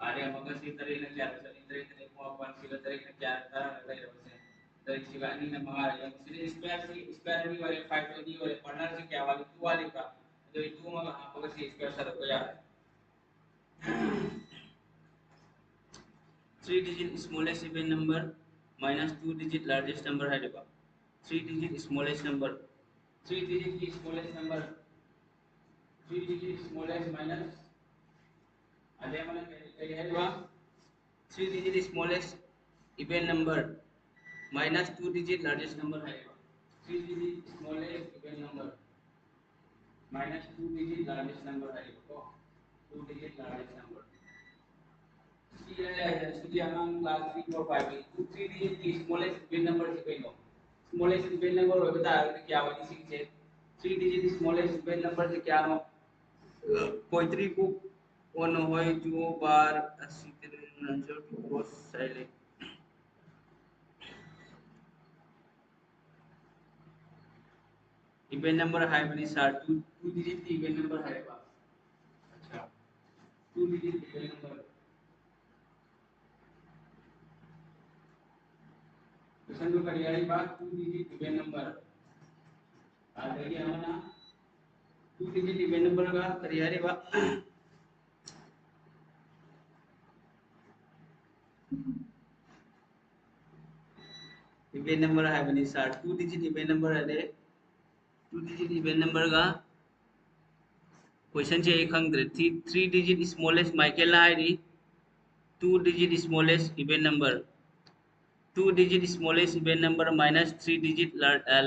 Ari ang mga sitari na kaya sa sitari na mga pansila tari na kaya tara na tayo sa dari sila ni na mga yang sila spare ni wale 5 ni wale partner si kaya wale 2 wale ka. So itu mga mga si spare sa kaya 3 digit smallest even number minus 2 digit largest number है देखो 3 digit smallest number 3 digit की smallest number 3 digit smallest minus अरे mana kaya dua 3 digit smallest even number minus 2 digit largest number है 3 digit smallest even number minus 2 digit largest number है तो 2 digit largest number इसलिए हम class 3 और 5 में 3 digit की smallest even number से कहीं लो smallest even number हो बता क्या वाली सी से 3 digit smallest even number से क्या हो poetry को on होय जो बार अस्सी तेरे आंसर टू क्रॉस साइलेंट इवेंट नंबर है बनी सार टू डिजिट की इवेंट नंबर है बा अच्छा 2 डिजिट इवेंट नंबर क्वेश्चन को करियारी बात 2 डिजिट इवेंट नंबर आ देखिए हमारा 2 डिजिट इवेंट नंबर का करियारी बात इवेंट नंबर है बनी सार 2 डिजिट इवेंट नंबर है 2 digit event number का क्वेश्चन चाहिए खंगद्रे 3 digit smallest माइकल ना है 2 digit smallest event number 2 digit smallest event number minus 3 digit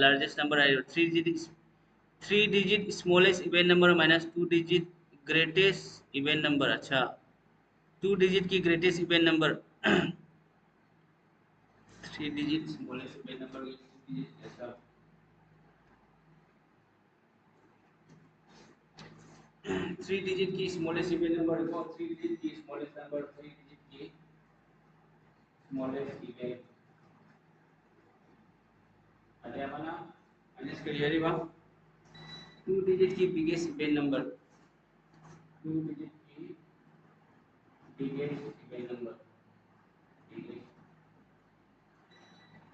largest number है 3 digit smallest event number minus 2 digit greatest event number अच्छा 2 digit की greatest event number 3 digit smallest event number 2 digit ऐसा 3 digit की smallest event number को 3 digit की smallest number 3 digit की smallest event ada mana minus kalian bang 2 digit की biggest event number 2 digit की biggest event number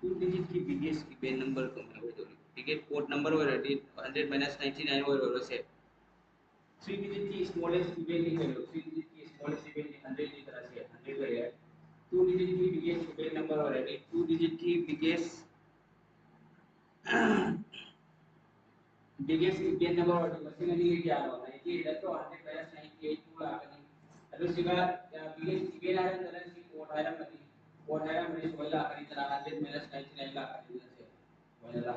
2 digit की biggest event number को मैं बोल रही बिगेस्ट कोड नंबर वो रेडी 100 minus 99 वो से 3 digit की smallest event निकालो 3 digit की स्मॉलेस्ट इवेन 100 की तरह से 100 है 2 डिजिट की biggest even number already 2 digit की biggest even number already machine नहीं क्या होना है कि इधर तो 100 माइनस 98 को लागनी अदो सिगा बिगेस्ट इवेन आ रहा है सी कोड आ रहा है कोड आ रहा है मेरे सोला करी तरह 100 माइनस 99 लागनी से वला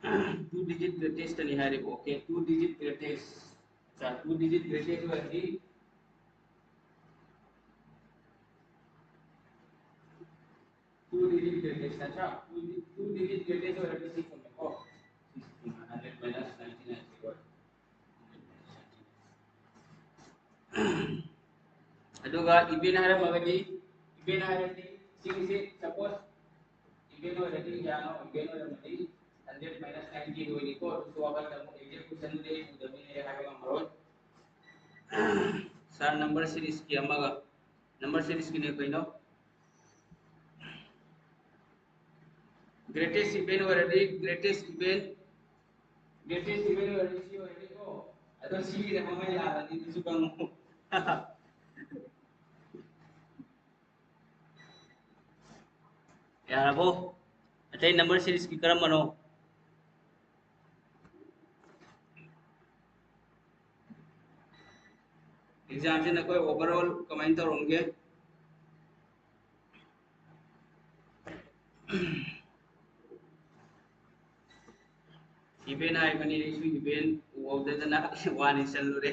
2 digit greatest नहीं है ओके 2 digit greatest अच्छा 2 digit greatest वाली 2 digit greatest अच्छा 2 digit greatest वाली सी को को 100 minus 99 अदुगा इवेन हर मगदी इवेन हरदी सिंग से सपोज इवेन वाली जानो इवेन वाली 100 minus 90 होई को तो अगर हम एग्जीक्यूशन दे उदमी है हागा मरो सर नंबर सीरीज की अमगा नंबर सीरीज की ने कोई no greatest event already greatest event already ko atau si na mamaya dito sa bang यार वो अतः नंबर सीरीज की करम मनो एग्जाम से न कोई ओवरऑल कमेंट तो होंगे इवेंट आए बनी इशू इवेंट वो दे देना वन इंस्टॉल रे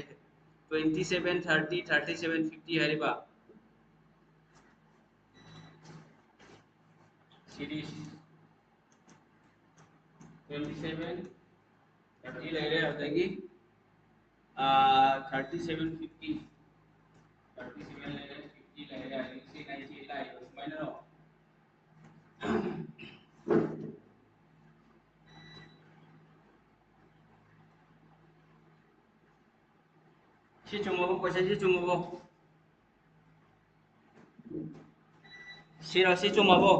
27 30 37 50 है रे बा सीरीज 27 30 ले रहे हो जाएगी 37 50 37 ले रहे 50 ले रहे इसी 90 ला है उसमें ना 시 중모부 question 시 중모부 싫어 시 중모부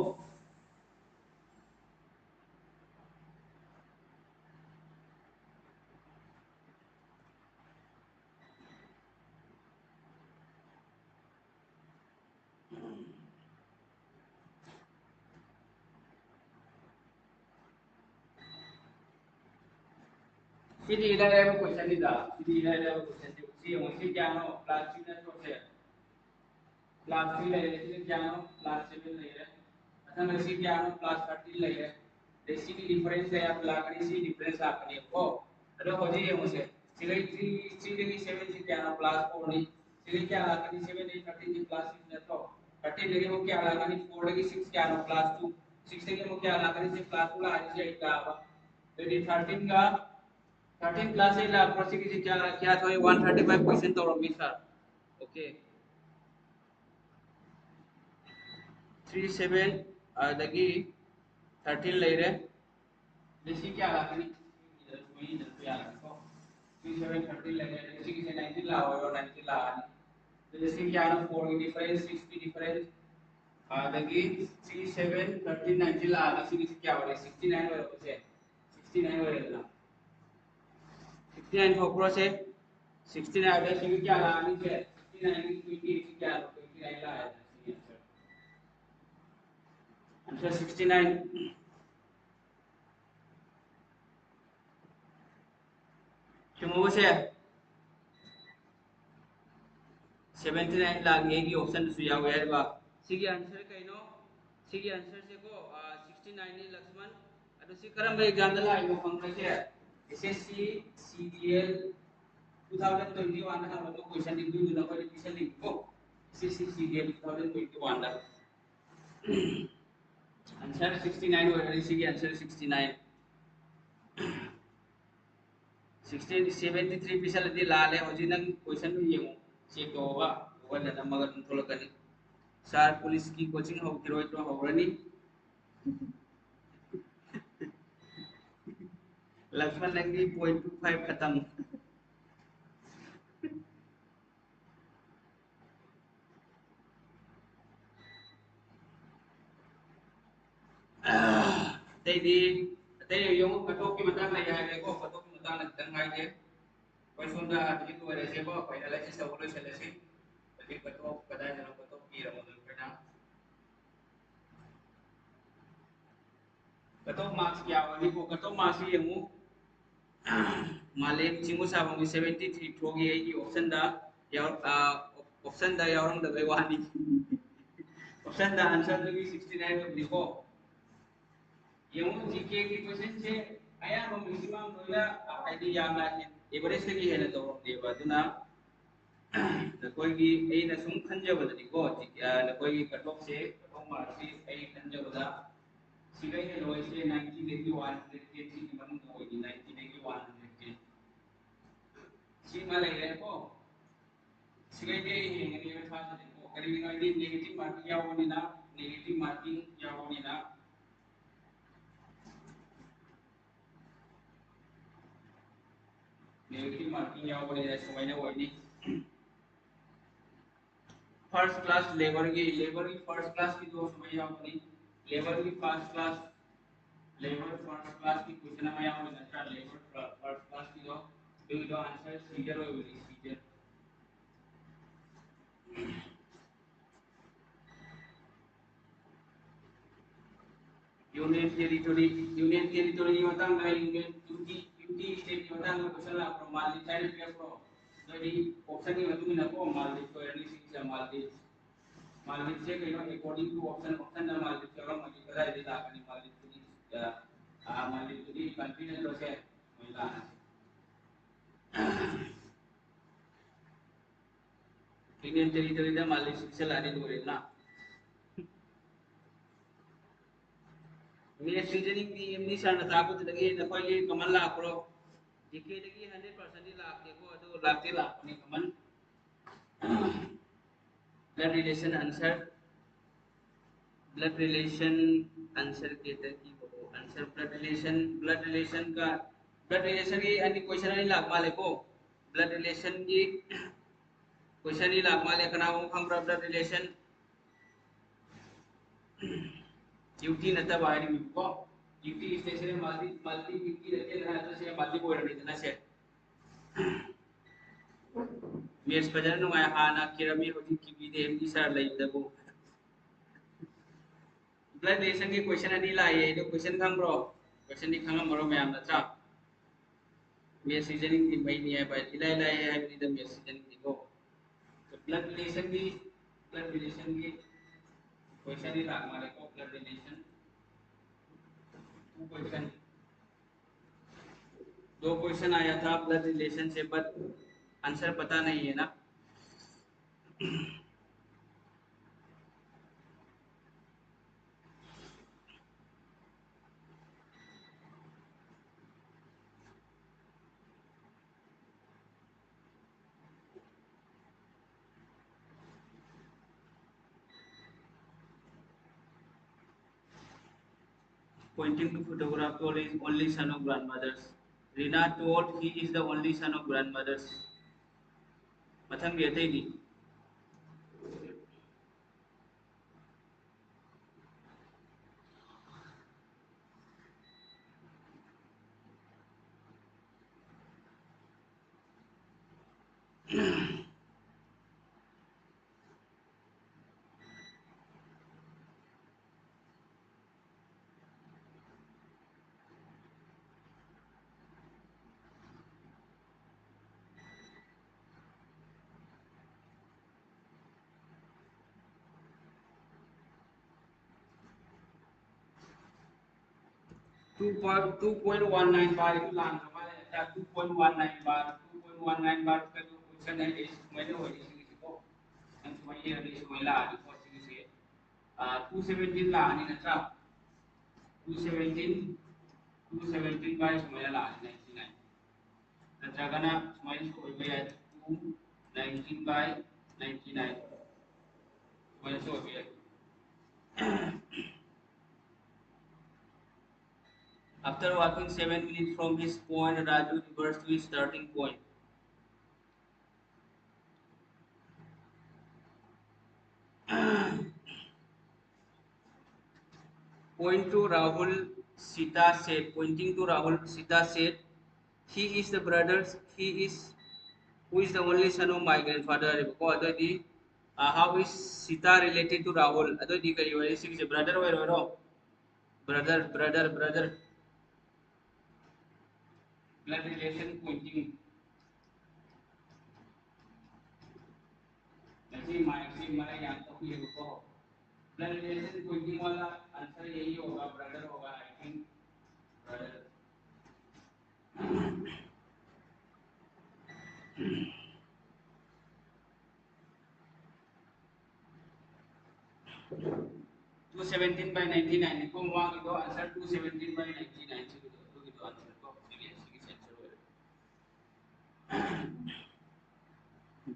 सिटी इधर question इधर सिटी इधर question सी उसी क्या नो क्लास 3 ना छोटे क्लास 3 ले रहे थे क्या नो क्लास 7 ले रहे अच्छा मैं सी क्या नो क्लास 13 ले रहे बेसिक डिफरेंस है आप लाकड़ी सी डिफरेंस आपने को अरे हो जी मुझे सिले 3 सिले 7 सी क्या नो क्लास 4 नहीं सिले क्या लाकड़ी 7 नहीं 13 की क्लास 6 ना तो 13 लगे वो क्या लाकड़ी 4 लगी 6 क्या नो क्लास 2 6 लगे वो क्या लाकड़ी से क्लास 2 ला से 8 का तो 13 का 13 क्लास 8 ला प्रोसी की क्या क्या तो 135% तो रमी सर ओके 37 अदगी 13 ले रहे जैसे क्या लगा नहीं इधर वही इधर पे आ रहा है 37 13 ले रहे जैसे कि 19 ला और 19 ला तो जैसे क्या ना 4 की डिफरेंस 6 की डिफरेंस अदगी 37 13 19 ला जैसे कि क्या हो रहा है 69 हो रहा है 69 हो रहा है 69 हो क्रॉस है 69 आ जैसे कि क्या ला नहीं है 69 की 20 क्या 29 ला है आंसर 69 क्यों से 79 लाख एक ऑप्शन सुया हुआ है बा सिगी आंसर कइनो सिगी आंसर से को 69 ni लक्ष्मण अदु सि करम एग्जाम द लाइव फंक्शन से एसएससी सीजीएल 2021 ना हम लोग क्वेश्चन लिख दूं ना कोई क्वेश्चन लिख को एसएससी सीजीएल 2021 दा आंसर 69 हो रही सिगी आंसर 69 16 73 पिसल दी लाले हो जी नंग क्वेश्चन ये चेक होगा वजन नंबर थोड़ा कनी सार पुलिस की कोचिंग हो गिरो तो होरनी लक्ष्मण लंगी 0.25 खत्म तेदी तेदी यों कटो की मतांग नहीं है देखो कटो की मतांग लगता है कोई सुनता है तो वाले से वो फाइनलाइज सब लोग चले से अभी कतो पता है जरा कतो की रहा है ना कतो मार्क्स क्या वाली को कतो मार्क्स ये मु मालेम चिंगू साबंग 73 थ्रोगी है की ऑप्शन दा या ऑप्शन दा यारंग दा वानी ऑप्शन दा आंसर तो 69 में लिखो ये मु जीके की क्वेश्चन से आया हम मैक्सिमम दोला आईडी याना एवरेज की है ना तो देवा दुना नकोई अꯩꯅ ꯁꯨꯝ ꯈꯟꯖꯕꯗꯗꯤꯀꯣ नकोई कटऑफ से कटऑफ मार्क्स से अꯩ खन्जबदा सिगै ने लोइसे 90 देखि 100 के सी की मनु होई 90 देखि 100 के सी मा लेले को सिगै दे हेंगनि में था को करी नgai नेगेटिव मार्किंग यावनिना नेगेटिव मार्किंग यावनिना नेगेटिव मार्किंग यावनिना सुमाइना होइनी फर्स्ट क्लास लेबर की फर्स्ट क्लास की दो समय यावनी लेबर की फर्स्ट क्लास की क्वेश्चन में यहाँ होना चाहिए लेबर फर्स्ट क्लास की जो आंसर सीजर होगी सीजर यूनियन टेरिटोरी मतंग है यूनियन यूटी स्टेट मतंग क्वेश्चन ला प्रो मालदी चाइल्ड पे प्रो यदि ऑप्शन की मतुम न को मालदी तो यानी सिक्स मालदी से कहीं अकॉर्डिंग टू ऑप्शन ना मालदी चलो मुझे कदा यदि लाकनी मालदी मालदी तो कंट्री ने से महिला यूनियन टेरिटोरी दा मालदी से लाने दो ना मेरे सीजनिंग की एमनी सर ताबत लगे न कोई कमल ला करो जीके लगी 100% लाख देखो तो लाख ने कमल ब्लड रिलेशन आंसर के तक की हो आंसर ब्लड रिलेशन की अन्य क्वेश्चन नहीं लाख माले को ब्लड रिलेशन की क्वेश्चन ही लाख माले कना वो हम ब्लड रिलेशन ड्यूटी नता बाहरी में को duty station multi multi duty रहते हैं तो से मल्टी को रहने देना से मेस बजार नुआ हाना किरमी होती की भी एमडी सर लाइदबो ब्लड रिलेशन की क्वेश्चन अनी लाए तो क्वेश्चन खम ब्रो क्वेश्चन दी खम मरो मैम नत्रा मेस रीजनिंग की मई नहीं है पर इलाई लाई है भी द मेस रीजनिंग की को ब्लड रिलेशन की क्वेश्चन ही लाग मारे को ब्लड रिलेशन टू क्वेश्चन दो क्वेश्चन आया था ब्लड रिलेशन से बट आंसर पता नहीं है ना 'Pointing to photograph told is only son of grandmothers. Rina told he is the only son of grandmothers. मथंग भी अतई दी टू पॉइंट वन नाइन बार लान हमारे 2.19 बार 2.19 बार का जो क्वेश्चन है इस मैंने वो इसी को हम समझिए अभी इस महिला आदि को इसी से 217 ला आने ना 217 बार इस महिला ला आने 99 नत्रगना स्माइल को हो गया 219 बाय 99 स्माइल से हो गया After walking 7 minutes from his point, Raju reversed to his starting point. Point to Rahul Sita said, pointing to Rahul Sita said, he is the brothers, he is Who is the only son of my grandfather? Ko adodi how is Sita related to Rahul? Adodi kari wari six brother wero brother blood relation pointing. ऐसे mic से मैं यहाँ तक ये को blood relation Poynting वाला answer यही होगा ब्रदर होगा आई थिंक ब्रदर 217 by 99 को वहाँ की तो आंसर 217 by 99 से तो आंसर को serious answer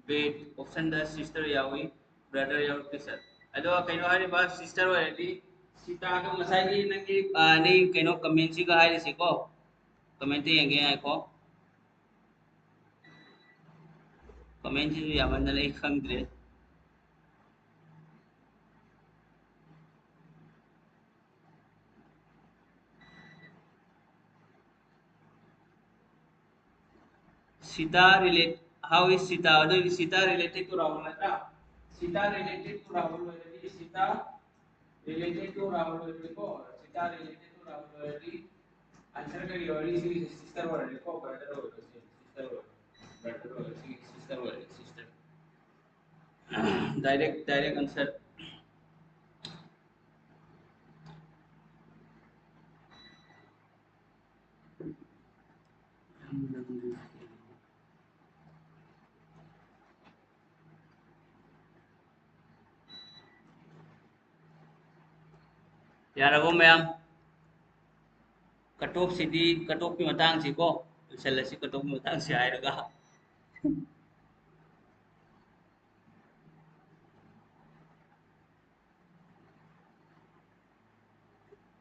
wait option the sister यावी ब्रदर यावी के सर अदो कइनो हारि बा सिस्टर वाली सीता का मसाई की नंगी नहीं कइनो कमेंट सी का हारि सिको कमेंट येंगे आई को कमेंट सी यामन ले खंगद्रे Sita relate how is Sita? Although is Sita related to Rahul Natra? Sita related to Rahul already. Sita related to Rahul already. Sita related to Rahul already. Answer करिए already sister already. Brother already. Sister already. Brother already. Sister already. Sister. Direct answer. यार वो ma'am cut off city cut off की मतंग सी को सेलेसी cut off Matang से आएगा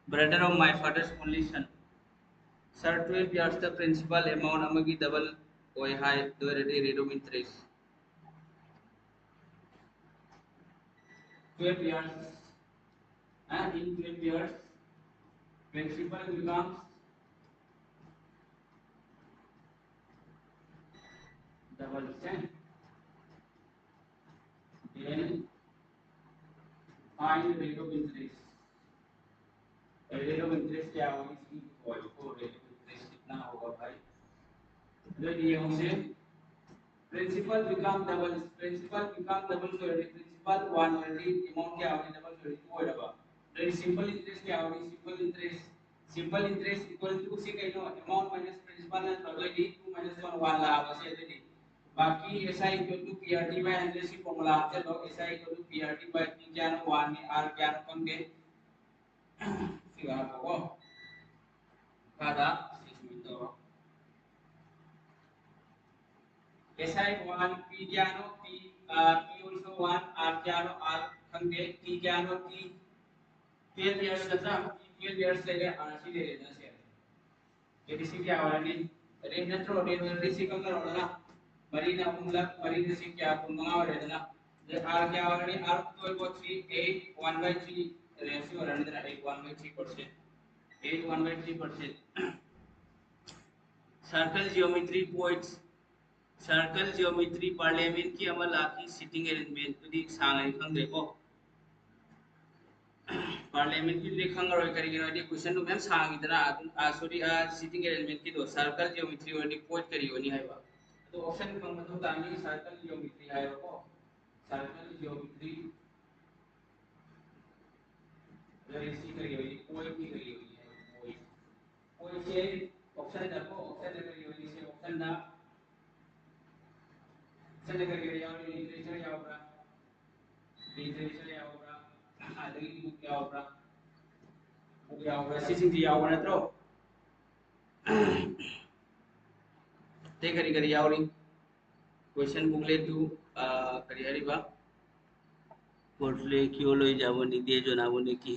brother of my father's only son sir 12 years the principal amount amagi double oi high the rate of interest 12 years and in 12 years principal becomes double 10 then find rate of interest rate of interest क्या होगी इसकी call को rate of interest कितना होगा भाई तो ये हमसे principal become double so principal one already amount क्या होगी double so 2 होगा then simple interest क्या होगी simple interest equal to उसी का नो amount minus principal ना तो ये 2 minus 1 1 ला बस ये दे बाकी SI equal to PRT by 100 की फॉर्मूला आपसे लो SI equal to PRT by 3 क्या नो 1 में R क्या नो कम के फिर आपको kada 6 meter SI 1 P piano P also 1 R piano R खंगे T piano T 12 years था 12 years ले ले RC ले लेना से ये किसी क्या वाला नहीं रेंज तो रेंज सी कम करो ना मरीना पुंगला मरीना सी क्या पुंगला वाले ना जे R क्या वाला नहीं R 12.3 8 1 by 3 रेशियो रन देना 8 1 by 3% 8 1 by 3% circle geometry points circle geometry parliament की अमल आखी सिटिंग अरेंजमेंट तो दी सांगने खंगे को पार्लियामेंट की खंगर और करेंगे वाली क्वेश्चन तो मैम सांगी तरह सॉरी सिटिंग अरेंजमेंट की दो सर्कल जियोमेट्री वाली पॉइंट करी होनी है बा तो ऑप्शन में मतलब तानी सर्कल जियोमेट्री है को सर्कल जियोमेट्री रेसी करी हुई पॉइंट की करी हुई है पॉइंट से ऑप्शन देखो ऑप्शन करी हुई से ऑप्शन ना ऑप्शन करके यार लिटरेचर या होगा लिटरेचर या होगा आदि बुक या होगा सिसिंग या होगा तो ते करी यावरी क्वेश्चन बुकलेट टू करी हरिबा पोर्टले क्यों लो जावनी दे जो नावनी की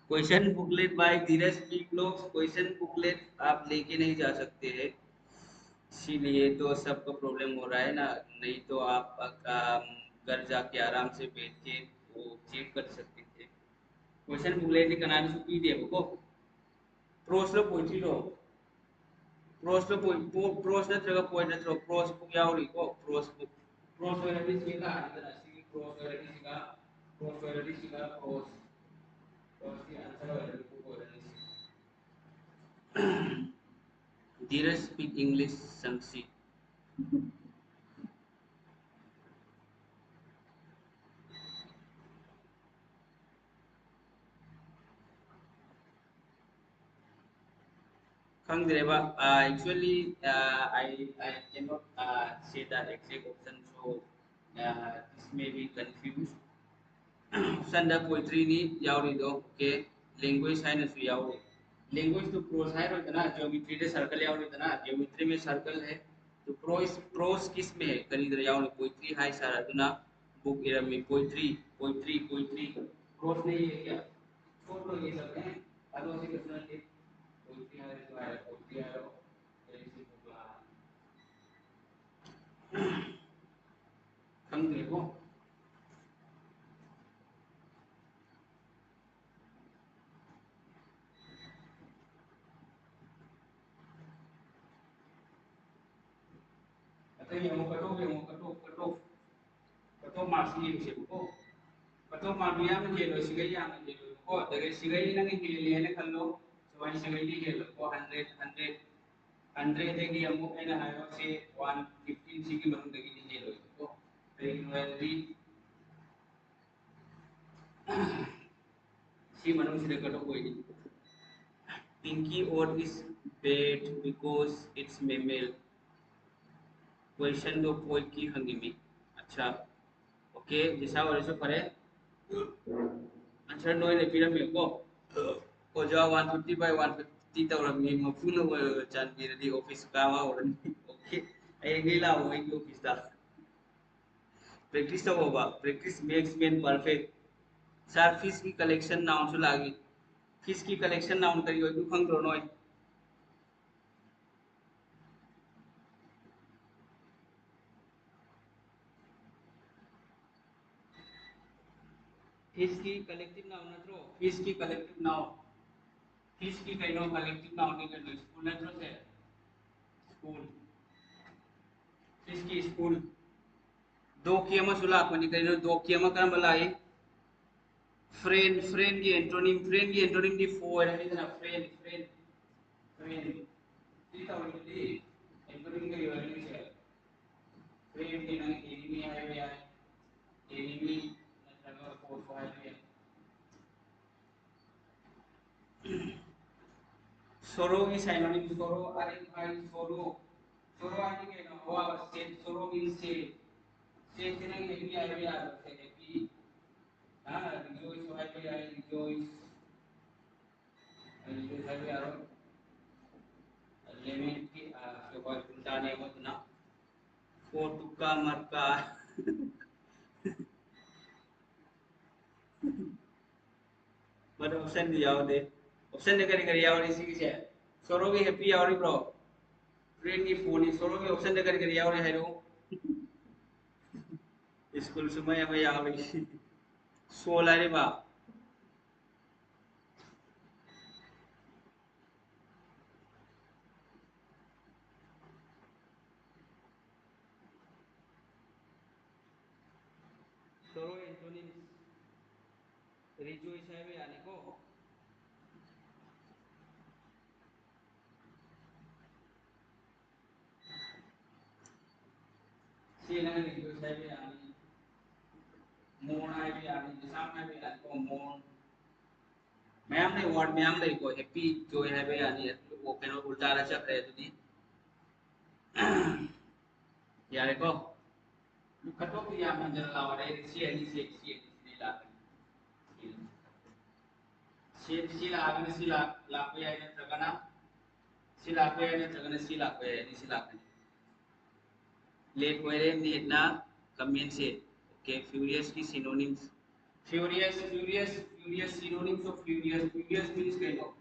क्वेश्चन बुकलेट बाय धीरज पी ब्लॉग्स क्वेश्चन बुकलेट आप लेके नहीं जा सकते हैं इसीलिए तो सबको प्रॉब्लम हो रहा है ना नहीं तो आप घर जाके आराम से बैठ के वो चेक कर सकते थे क्वेश्चन बुकलेट कनानी सुपी दे को प्रोस्लो पोची लो प्रोस तो प्रोस नत्रगा पोइट नत्रो प्रोस बुक यावरी को प्रोस बुक प्रोस वेराइटी सिगा इधर सी प्रोस वेराइटी सिगा प्रोस प्रोस की आंसर वेराइटी बुक वेराइटी धीरज स्पीक इंग्लिश संक्षिप्त Kangdreva, I cannot say that exact option, so this may be confused. Sanda poetry ni yauri do, okay? Language hai na su yauri. Language to prose hai ro इतना geometry de circle yauri इतना geometry में circle है तो prose किस में है करी इधर याuri poetry hai सारा तो ना book इधर में poetry prose नहीं है क्या छोड़ दो ये सब हैं अदो से क्वेश्चन के poetry hai तो है poetry है रो ऐसे बोला हम देखो अतः ये कटो मार्क्स ये से को कटो मार्बिया में ये लो सिगई या में ये लो को दगे सिगई नंगे के लिए ने खल्लो सवाई सिगई दी के लो को 100 देगी हमको कहना है से 115 सी की मनु देगी दी के लो को रिक्वायरली सी मनु से कटो कोई नहीं पिंकी और इस bad because it's mammal question दो पोइट की हंगिमी अच्छा ओके जैसा और ऐसे पढ़े आंसर नो ने पिरामिड को ओजा 150 by 150 तौरमी मफुन चांदीरदी ऑफिस कावा और ओके आई गेला वो एक ऑफिस दा प्रैक्टिस तो होगा practice makes man perfect sir fish की कलेक्शन नाउन से लागी फिश की कलेक्शन नाउन करियो तू खंग रो नोय फिश की कलेक्टिव नाउन नत्रो फिश की कलेक्टिव नाउन फिश की कइनो कलेक्टिव नाउन ने कर स्कूल नत्रो से स्कूल फिश की स्कूल दो की अमा सुला अपनी कइनो दो की अमा करम लाई फ्रेंड की एंटोनिम दी फोर है इतना फ्रेंड सीता वाली एंटोनिम का यूनिट है फ्रेंड की ना एनिमी है या एनिमी मतलब फोर फाइव है सोरो की साइनोनिम सोरो अरे भाई सोरो आने के ना वो से सोरो मींस से नहीं हैप्पी आई वी आर से हैप्पी हां रिजॉइस हो happy I rejoice happy are limit की सुबह उल्टाने मत ना फोटुका मरका पर ऑप्शन दिया होते ऑप्शन ने करी करी आवरी सी की सोरो की हैप्पी आवरी ब्रो फ्रेंड की फोन सोरो की ऑप्शन ने करी करी आवरी है रो स्कूल समय में आवरी सोला रे बा सोरो एंटोनिम रिजॉइस है वे आने को सी ना रिजॉइस है वे आने मोन है वे आने जिसम है वे आने को मोन मैम ने वर्ड मैम ने को हैप्पी जो है वे आने वो केनो उल्टा रचा करे तो दी यार को कटो की या मंजर लावरे सी ला सी ला आगे सी ला पे आने तकना सी ला पे आने तकना सी ला पे आने सी ला लेट वेरे नेटना कमेंट से ओके फ्यूरियस की synonyms furious synonyms of furious means kind of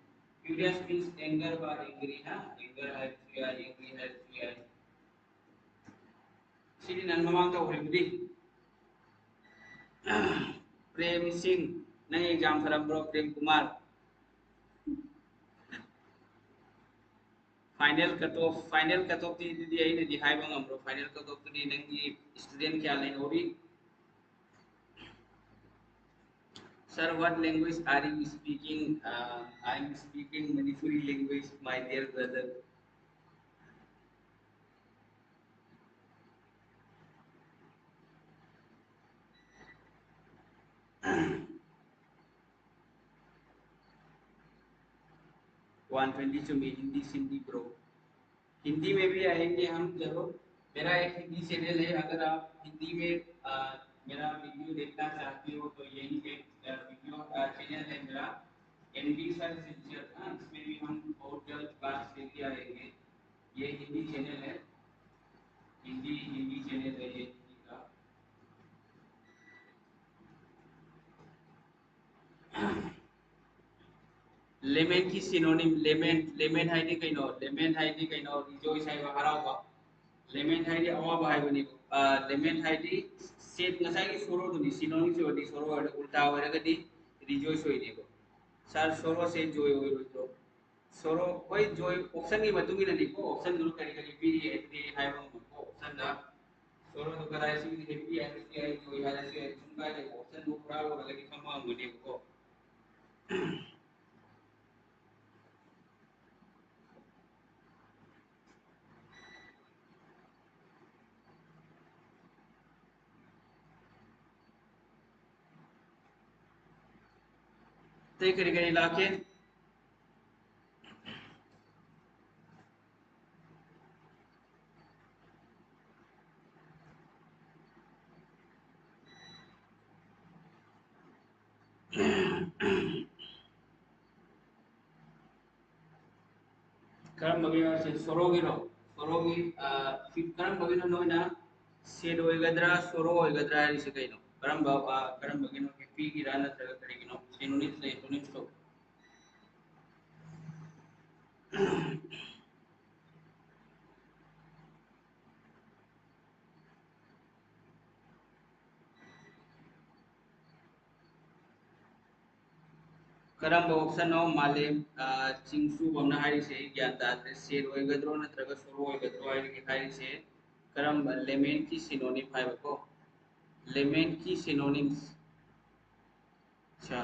furious means anger or angry ha anger hai fury angry hai fury sini nan mamang ta uribdi Prem Singh नहीं exam form bro Prem Kumar final cut off दी आई दी हाई बंगम final cut off दी नंगी student क्या लेन होरी Sir, what language are you speaking? I'm speaking Manipuri language, my dear brother. 122 में हिंदी सिंधी ब्रो हिंदी में भी आएंगे हम जरूर मेरा एक हिंदी चैनल है अगर आप हिंदी में मेरा वीडियो देखना चाहते हो तो यही पे वीडियो चैनल है मेरा एनडी सर सिंचर इसमें भी हम बहुत जल्द क्लास लेके आएंगे ये हिंदी चैनल है हिंदी हिंदी चैनल है ये हिंदी का लेमन की सिनोनिम लेमन हाइडी कइनो लेमन हाइडी कइनो रिजॉइस है हराउबा लेमन हाइडी अवाबा हाइबनी लेमन हाइडी सेट नसाई की सोरो दुनी सिनोनिम से वडी सोरो है उल्टा होरगदी रिजॉइस होइनेबो सर सोरो से जॉय होइरो सोरो कोई जॉय ऑप्शन की मतुंगी नदी को ऑप्शन दुरु करी करी पीरी है ती हाइबो को ऑप्शन दा सोरो तो कराई सी हैप्पी है जॉय हाले से सुनका है ऑप्शन दो पूरा होरगदी खमा मुने को ते करी करी लाके करम बगिनो से सोरोगिनो सोरोगी फिर करम बगिनो नोइना सेड होइगद्रा सोरो होइगद्रा रिसे कइनो करम बगिनो के पी की राना तरह करिगिनो सिनोनिम्स ले सिनोनिम्स तो करम ऑप्शन नो माले चिंगसु बमना हारि से ज्ञान दाते सेड होइगद्रो नत्रगा सोरो होइगद्रो हारि के हारि से करम लेमेन की सिनोनिम हाइबको लेमेन की सिनोनिम्स अच्छा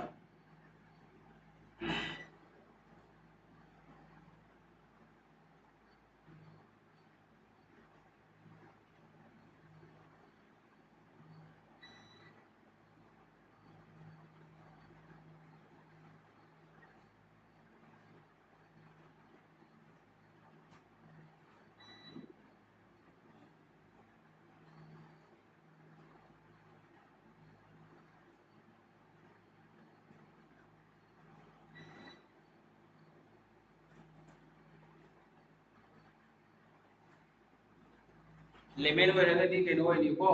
लेमेन होइगदी केनो होइनिको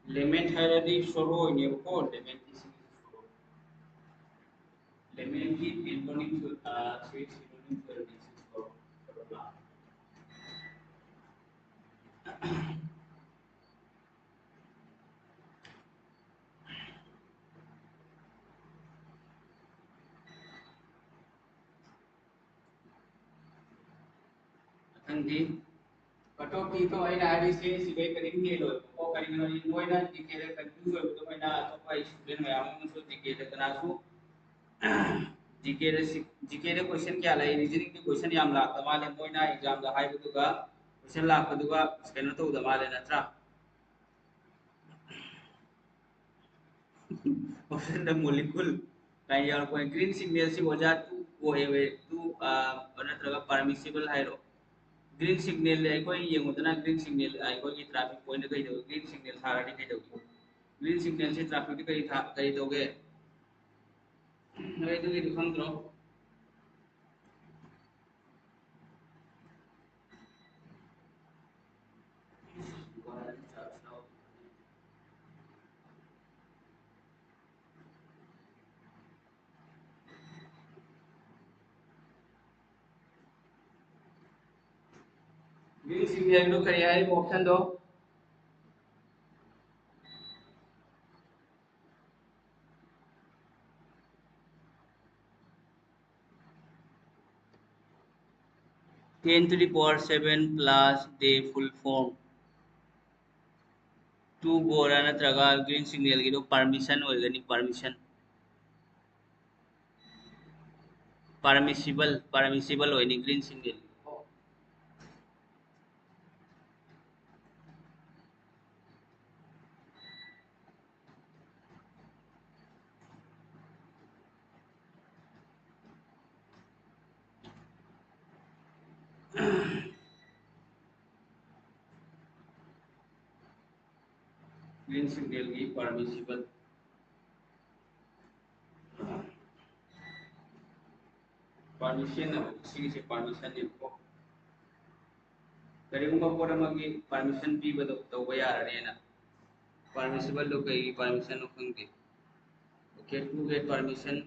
लेमेन हाइरदी सोरो होइनिको लेमेन की लेमेन की एंटोनिम स्वीट सिनोनिम कर दिस सोरो Hindi Pato Tito ay naadi siya si Bay Karing Hilo o Karing Hilo mo na dikira confuse ko may na to pa student mayamon so dikira kana so dikira question क्या लाई reasoning की question याम ला तमाले मोय ना exam दा high बदुगा question ला बदुगा scanner तो दमाले नत्रा option the molecule काई यार को green signal से वजह टू वो है टू नत्रगा परमिसिबल हाइरो ग्रीन सिग्नल ले कोई ये मुतना ग्रीन सिग्नल आई कोई ट्रैफिक पॉइंट कई दो ग्रीन सिग्नल थारा दी कई दो ग्रीन सिग्नल से ट्रैफिक कई था कई दोगे नवे तो ये दिखाऊं तो ग्रीन सिग्नल लो करिया है ऑप्शन दो 10 to the power 7 plus the full form 2 बोरा नत्रगा ग्रीन सिग्नल की परमिशन होएगनी परमिसिबल होएनी ग्रीन सिग्नल ग्रीन सिग्नल की परमिसिबल परमिशन से परमिशन को करीगुम्बा पोर अमगी परमिशन पीबदो तौबा यारनेना परमिसिबल लो कई परमिशन खंगे okay to get permission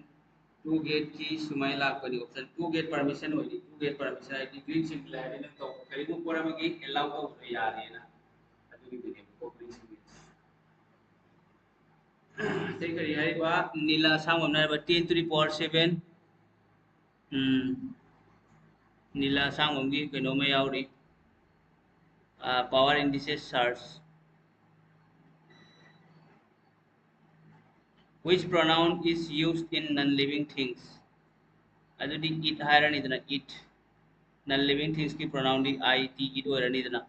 to get की सुमाई लापनी ऑप्शन टू गेट परमिशन होगी टू गेट परमिशन आई ग्रीन सिग्नल है ने तो करीगुम्बा पोर अमगी एलाउ तो यारनेना अदुगी बिने को ग्रीन सिग्नल से करी है वा नीला सांग हमना 10 to the power 7 नीला सांग हमगी कनो में यावरी power indices search which pronoun is used in non-living things adudi it hairani idana it non-living things की pronoun di it it hairani idana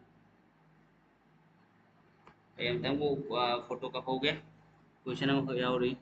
ayam tango photo ka ho gaya question हम हो यावरी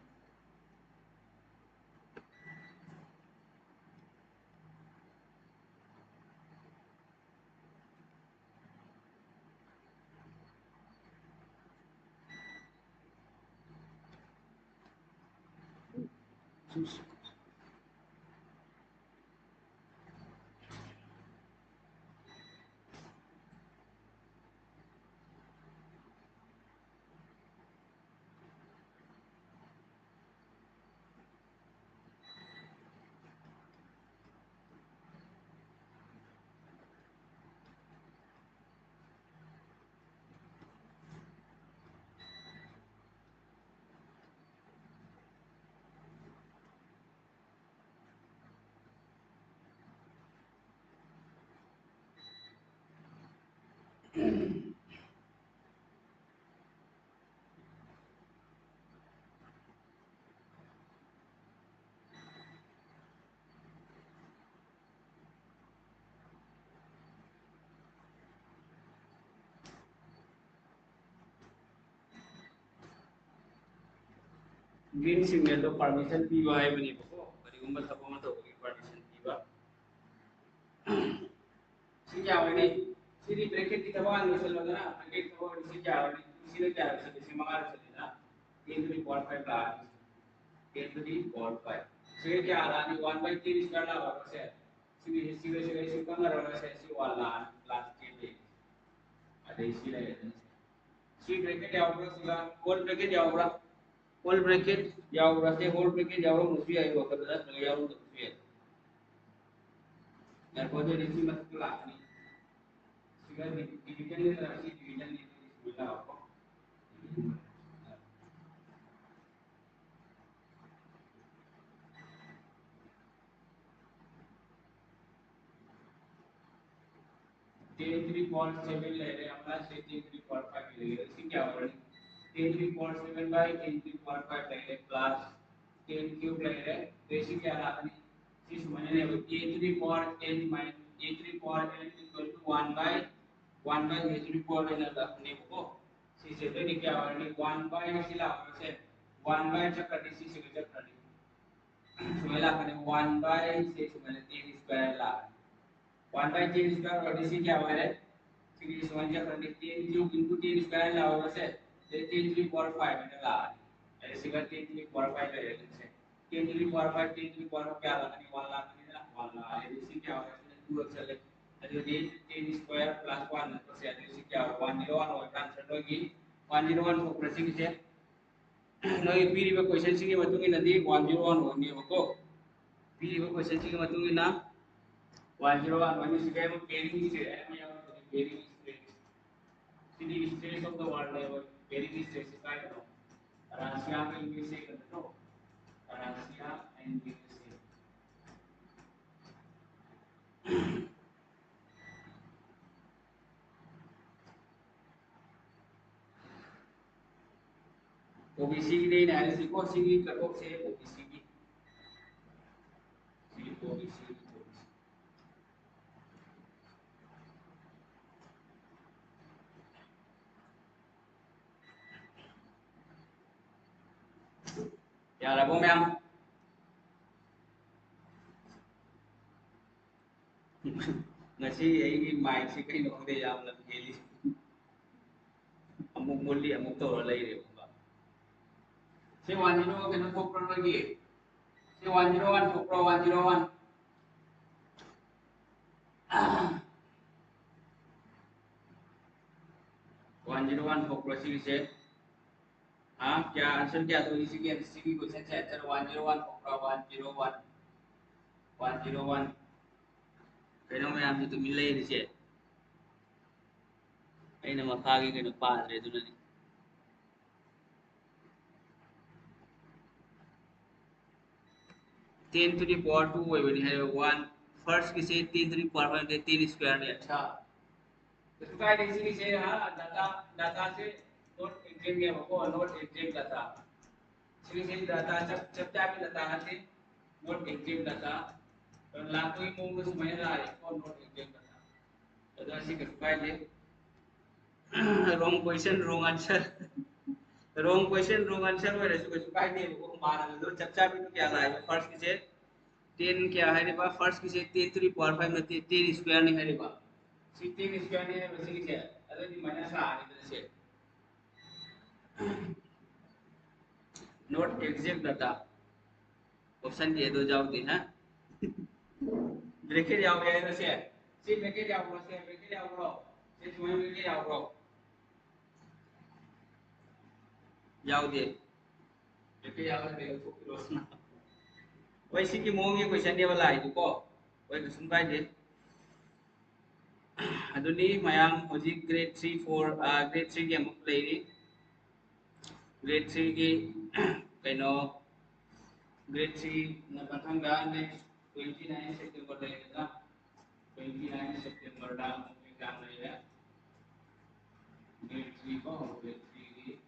green signal तो permission पीवा है बनी को करीगुम्बा थपमा तो permission पीवा सी क्या होनी सीधी ब्रैकेट की थपमा निकल लगा ना ब्रैकेट थपमा सी क्या होनी सी ने क्या है सी मंगार से ना 10 to the power 5 La 10 to the power 5 से क्या आनी 1 by 3 स्क्वायर ला होगा से सी कम रहा से सी वाला लास्ट के लिए अरे सी ले सी ब्रैकेट यावरा सिगा होल ब्रैकेट यावरा होल ब्रैकेट यावरा से होल ब्रैकेट यावरा मुझे आई होगा तो दस लगे यावरा तो मुझे यार बहुत ही रिसी मत तो लानी सिगा डिवीजन ले राशि डिवीजन ले इसमें आपको 10 3.7 ले रहे हैं अपना से 10 3.5 ले रहे इसी क्या हो रहा है 10 3.7 बाय 10 3.5 ले रहे प्लस 10 क्यूब ले रहे तो इसी क्या आ रहा है इस समझने में a3 minus a3 equal to 1 bye a3 अपने को सी से तो क्या हो रहा है 1 बाय इसी ला से 1 बाय चक्कर इसी से चक्कर सुमेला कने 1 बाय से सुमेला 3 स्क्वायर ला 1 by 3 स्क्वायर और इसी क्या होगा रे फिर इस वन जा करने 3 क्यूब इनटू 3 स्क्वायर ला होगा से 3 3 4 5 में ला ऐसे का 3 3 4 5 ले लेते हैं 3 3 4 5 3 3 4 क्या ला नहीं 1 ला नहीं ना 1 ला इसी क्या होगा इसमें 2 चले तो 3 स्क्वायर प्लस 1 तो से इसी क्या होगा 101 और आंसर होगी 101 को प्रेसिंग से नोई पीरी में क्वेश्चन सी के मतुंगी नदी 101 होगी को पीरी में क्वेश्चन सी के मतुंगी ना 101 when you say about bearing stress I am bearing stress see the stress of the world level bearing stress is kind of Russia and USA no Russia and USA OBC की नहीं ना इसी को सी की cut off से OBC की सी OBC यार अब ma'am ngasi ai mai si kai no de yam lam heli amuk molli amuk to lai re ba se 101 ke no to pro lagi se 101 to pro 101 101 to pro si se हाँ क्या answer क्या तो इसी के MCQ question है answer 101 to pro 101 101 कहीं में आप तो मिल रही है अꯩꯅ ꯃꯈꯥꯒꯤ ꯀꯩꯅꯣ ꯄꯥꯗ꯭ꯔꯦ ꯑꯗꯨꯅꯅꯤ 10 to the power 2 ओइबनी है 1 फर्स्ट की से 10 to the power 5 3 स्क्वायर ने अच्छा इसको काय इसी से हां डाटा डाटा से नोट एग्जाम में वो नोट एग्जाम डाटा इसी से डाटा जब भी डाटा से नोट एग्जाम डाटा तो लाखों ही मूव में समय रहा है और नोट एग्जाम डाटा तो ऐसी कर काय ले wrong question wrong answer wrong question wrong answer हो रहा है इसको काय नहीं वो माना तो चर्चा भी तो क्या लाए फर्स्ट की से 10 क्या है रे बा फर्स्ट की से 10 to the power 5 में 10 स्क्वायर नहीं है रे बा 10 स्क्वायर नहीं है वैसे की है अरे ni माइनस आ रही है नोट एग्जैक्ट डाटा ऑप्शन के दो जाओ दी हां ब्रेके जाओ ये ऐसे सी ब्रेके जाओ ब्रो से तुम्हें ब्रेके जाओ ब्रो जाओ दे ब्रेके जाओ दे तो रोशना वैसे की मोंग ये क्वेश्चन दे वाला है को वही सुन पाए दे अदुनी मयाम होजी ग्रेड 3 4 ग्रेड 3 के अमुक लेरी ग्रेड 3 की कइनो ग्रेड 3 न पथंगा नेक्स्ट 29 सितंबर लेगा 29 सितंबर दा एग्जाम लेगा ग्रेड 3 को ग्रेड 3 की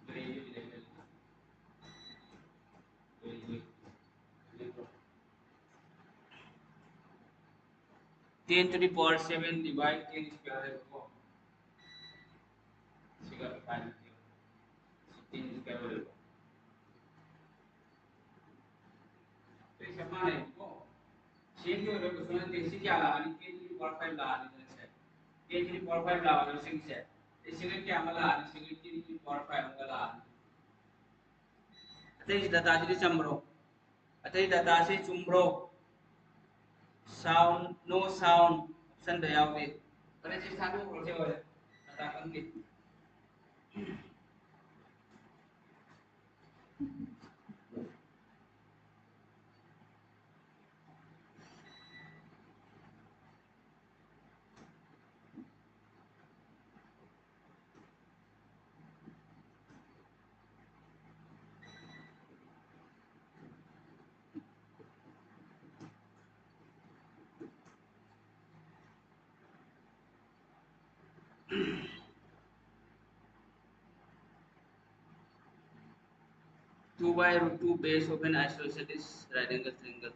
grade level 10 to the power 7 divide 10 square को सिगा फाइल 10 square तो इस समान है को चेंज हो रहा है उसमें देसी क्या ला रही 10 to the power 5 ला रही है 10 to the power 5 ला रही है सिंग से इसलिए क्या हम ला रही है 10 to the power 5 का ला अतः इस डाटा से चंबरो अतः डाटा से चुंबरो sound no sound option da yaw de kare ji sa ko se ho ta kan ki two by root 2 base of an isosceles right angle triangle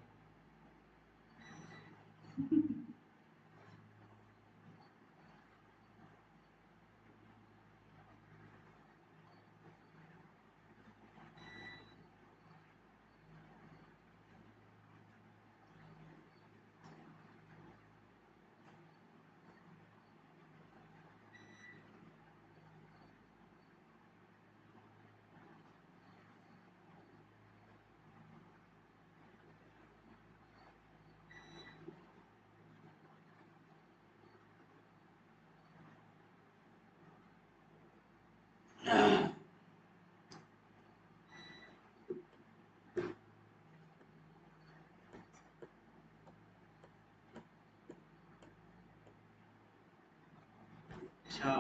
अच्छा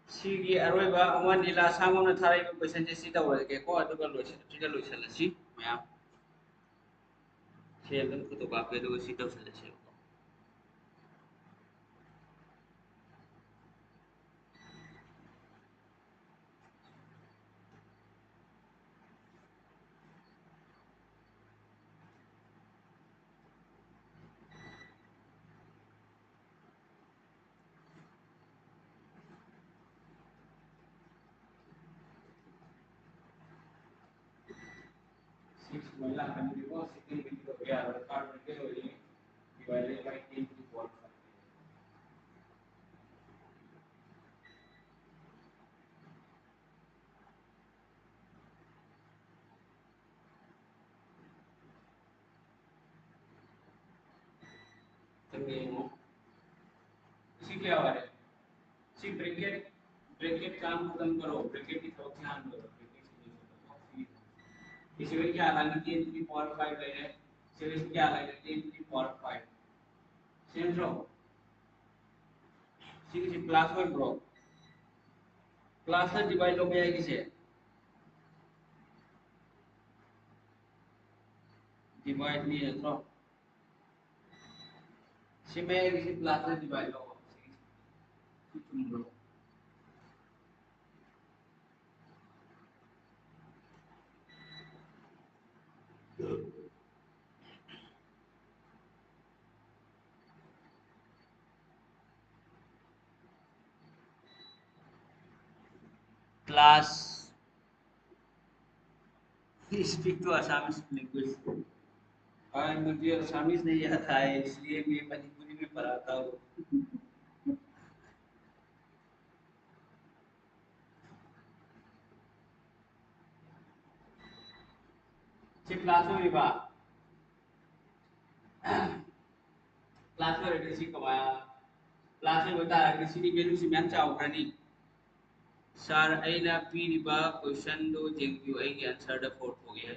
सिगी अरोइबा अमन नीला सामोन थाराइबा question जे सी तवरगे को अदुगा लोइसलसी मया cell photo copy अदुगा C तवसलसी Sumailah kami di bawah sitting with the way our card divided by 10 to the power 5. Tengok mo. इसी क्या हो रहा है? सी bracket काम खत्म करो, ब्रैकेट की तरफ ध्यान दो, ब्रैकेट से नहीं खत्म। इसी में क्या लाना 10 to the power 5 ले रहे हैं, इसी क्या लाना 10 to the power 5 same row C class में ब्रो क्लास में डिवाइड हो गया किसे डिवाइड नहीं है तो सी में किसी क्लास में डिवाइड हो bro class speak to Assamese language और मुझे असमिस नहीं आता है इसलिए मैं मणिपुरी में पढ़ाता हूँ सिर्फ क्लास में रिवा क्लास में रेडिसी कमाया क्लास में बता रहा किसी की वैल्यू से मैम चावनी सर अना पीरिबा क्वेश्चन दो जेंक्यू आई आंसर द फोर्थ हो गया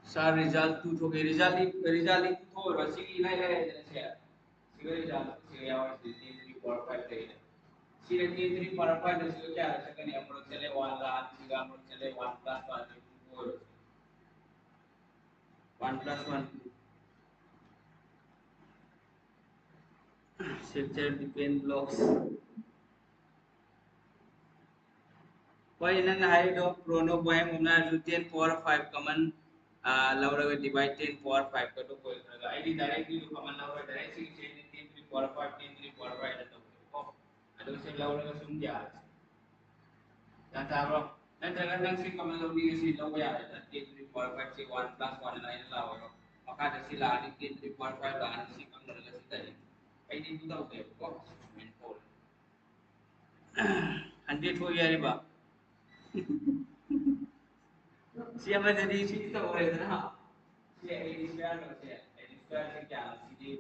सर रिजल्ट टू हो गए रिजल्ट टू हो रसी की नहीं है जैसे सिगर रिजल्ट से और 3 4 5 है सिगर 3 4 5 जैसे क्या है सेकंड हम चले 1 लाख सिगर हम चले 1 plus 1 4 1 plus 1 sector depend blocks नंग hide of प्रोनो boy Muna 10 power 5 common लौरगा divide 10 power 5 का तो कोई करगा आईडी डायरेक्टली कमन लौरगा डायरेक्ट से 10 3 पावर 5 10 3 पावर 5 तो को अदो से लौरगा सुन जा तारो नंतर नंग से कमन लौरगी से लौगा या 10 3 पावर 5 से 1 प्लस 1 लाइन लावरो मका दसी लानी 10 3 पावर 5 लानी से कम लगा से तरी आईडी तो के को 100 हो गया रे बा siapa jadi sini tak boleh dah. Si ini square no si ini square se क्या ना सीधी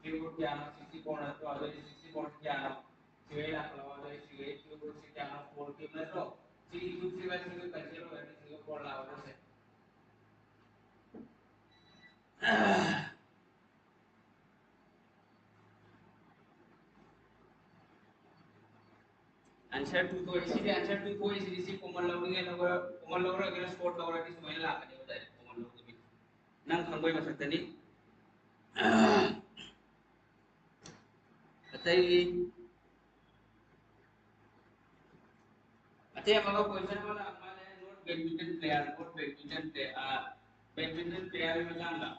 क्यूब क्या ना 60 कोण तो आगे 60 कोण क्या ना सिवे ना kalau ada siwe क्यूब से क्या ना 4 क्यूब ना तो si क्यूब से वैसे कोई कंसीडर करने से कोण लाओ से आंसर 2 तो इसीलिए आंसर 2 को इसी कोमल लोग अगर स्पोर्ट लोग की समय ला के बताए कोमल लोग भी नंग खंगोई में सकते नहीं बताइए अच्छा बाबा क्वेश्चन वाला हमारे नोट बैडमिंटन प्लेयर में जानला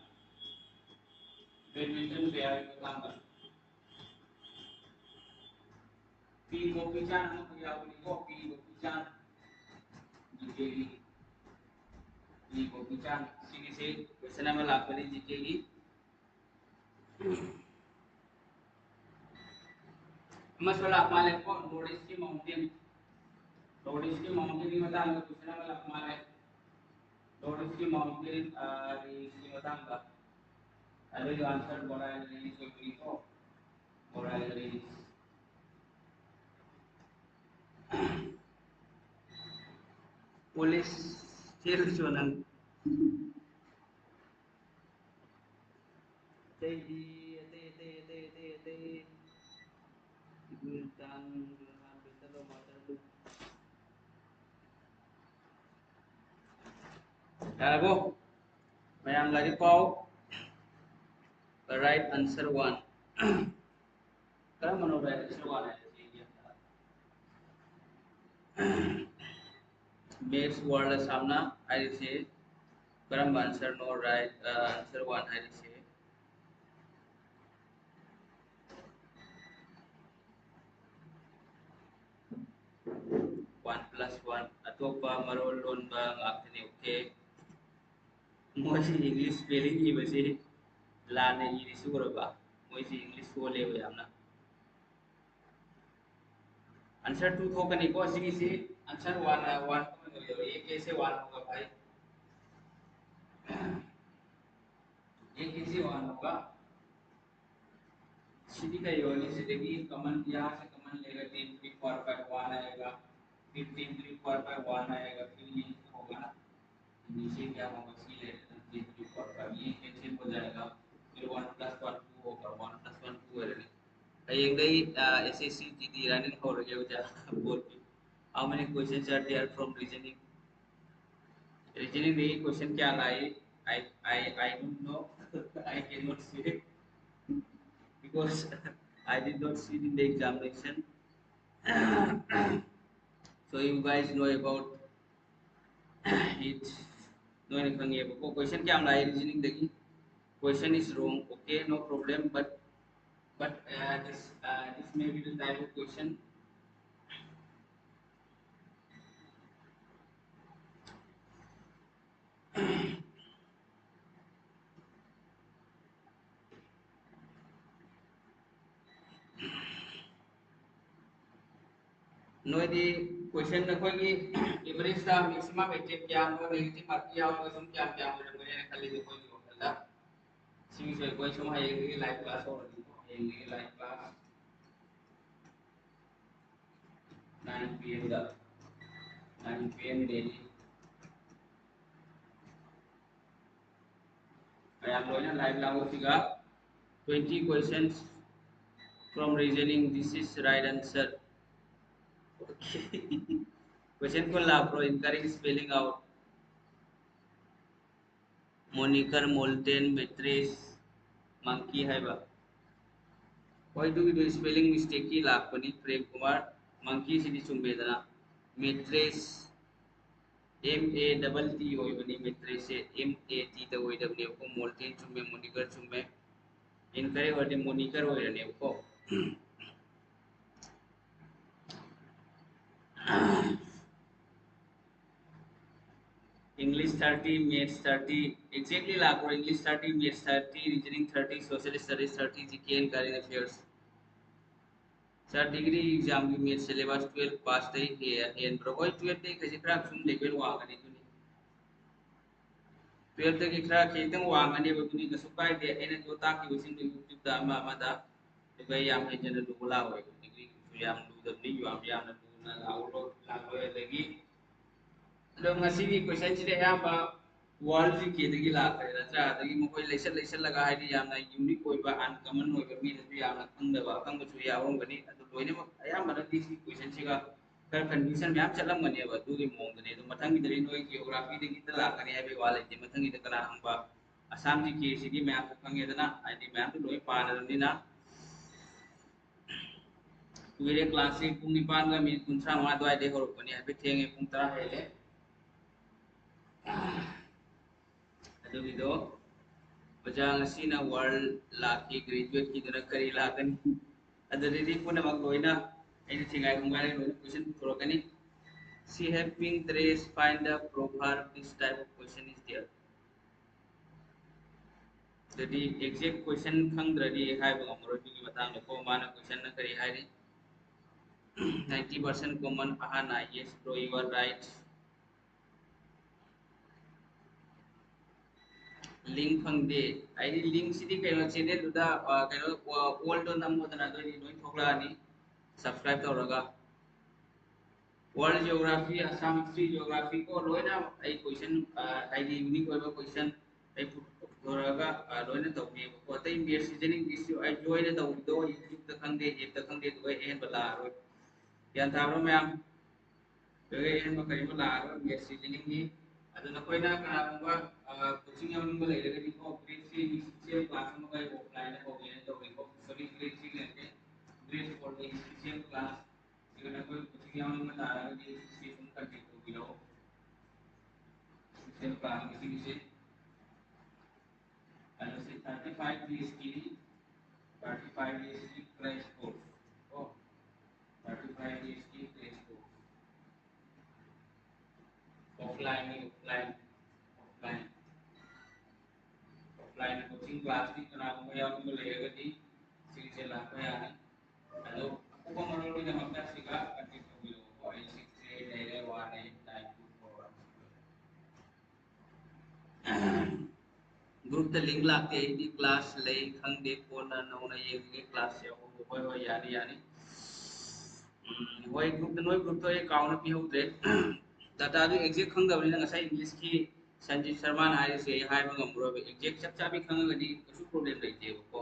बैडमिंटन प्लेयर में जानला पी गोपीचांद हम क्या बोली को पी गोपीचांद जीतेगी पी गोपीचांद सीधी से क्वेश्चन में लापरी जीतेगी मसला हमारे को रोडिस की माउंटेन की मत आने क्वेश्चन में हमारे रोडिस की माउंटेन की मत आने अरे जो आंसर बोला है नहीं कोई भी को बोला है नहीं पुलिस जेल जोनन ते di te te te te te Gultan Yarabo, mayam lari pau. The right answer one. Karam mano right answer one hai. Makes world samna. I say. Karam answer no right. Answer one I say. 1 plus 1 अतोपा Marol loan बा ngakni okay moi english spelling hi basi la ne iri sura ba moi english ko le yamna answer 2 thokani ko si answer 1 1 ko le ye कैसे 1 होगा भाई ये कैसे 1 होगा सीधी का योनी से देखिए कमन यहाँ से कमन लेगा 3 3 4 5 1 आएगा फिर 3 3 4 5 1 आएगा फिर ये होगा ना नीचे क्या होगा सी ले 3 3 4 5 ये कैंसिल हो जाएगा फिर 1 plus 1 2 होगा 1 plus 1 2 है हयेंग दई SSC GD running हो रही है उजा बोल भी how many questions are there from reasoning the question क्या लाई I don't know I cannot say because I did not see in the examination. So you guys know about it. No anything about question क्या हमारा reasoning देखी question is wrong okay no problem but this may be the type of question no the question na कोई की average का maximum objective क्या हो negative mark क्या हो इसमें क्या हो जब मैंने खाली देखो जो होता सिंग से कोई समय एक लाइव क्लास हो रही है एक लाइव क्लास 9 p.m. दा 9 p.m. daily I am going to live लागू सीगा 20 questions from reasoning this is right answer okay question को ला pro incorrect spelling out moniker molten mattress monkey है बा कोई do spelling mistake की ला पनी प्रेम कुमार monkey सिद्धि चुम्बेदना mattress MATT होई बनी mattress से MAT तो होई दबने को molten चुम्बे moniker चुम्बे इनकरे होते moniker होई रहने को English 30, Maths 30, exactly like English 30, Maths 30, Reasoning 30, Social Studies 30, GK and Current Affairs. Sir, degree exam की Maths syllabus 12 pass तई है and provide 12 तई कैसे खराब सुन level वांगने तुनी 12 तक खराब खेतंग वांगने बतुनी कसु काय दे एने जो ताकि वसिन YouTube दा मादा तो भाई याम है जनरल दुला होय degree याम दु दबनी याम ना लाउलो लगी lo ngasigi question sida yamba world ji ke dagi la kare ra dagi mo koi lesson laga hai di yamna unique koi ba uncommon no mi da yamna khangda ba khang su ya rom gani adu loine ma ayamba na di question siga kar condition yam chalam gani ba du gi mong gani do mathang gi dari no geography dagi ta la kare ai be wala ji mathang gi kana hamba assam ji ke sigi map khange da na ai di map to loi pa na ni na tuire class pung ni pan ga mi kun sa ma dwai de hor ko ni ai be thenge pung tara hele अदुगिदो Bajang Cina world Laki graduate की दना करी लागन अदरेदी पुना मक लोइना any थिंगाय खुंगाय लोइना question थोरकनी C helping trace find the proverb this type of question is there the exact question khangdradi hai ba amro ki matang ko mana question na kari hai 90% common ahana yes bro you are right link fangde ai link sidi kaino channel da kaino old on nam hodana do ni noi thokla ni subscribe tawraga world geography assam history geography ko loina ai question ai di unique oiba question ai thoraga loina tawni ko tai mere seasoning issue ai join da do youtube da khangde app da khangde do en bala ro yan thamro mayam do en ma kari bala ro mere seasoning ni aduna koina kana coaching yamin bala ida gadi ko grade 3 initial class mo kay offline na ko gina to ko sorry grade 3 lente grade 4 the initial class sigana ko coaching yamin ma tara gadi session content ko bilo initial class kisi se ano se 35 DSTD 35 DSTD crash course oh 35 DSTD crash course offline offline offline offline coaching class ni kana mo yamin bala ida gadi sisi la ko yani Hello, aku mau melalui nama Persika, kantin mobil Oppo A6C dari warna 9241. Group the link लाके एक class ले खंडे कोना नौना ये class या वो हो यानी यानी वो एक ग्रुप तो एक काउंट भी होते डाटा भी एग्जैक्ट खंग दबने ना ऐसा इंग्लिश की संजीव शर्मा ना है से हाई में गम्बरो भी एग्जैक्ट सब चाबी खंग गनी कुछ प्रॉब्लम रहती है वो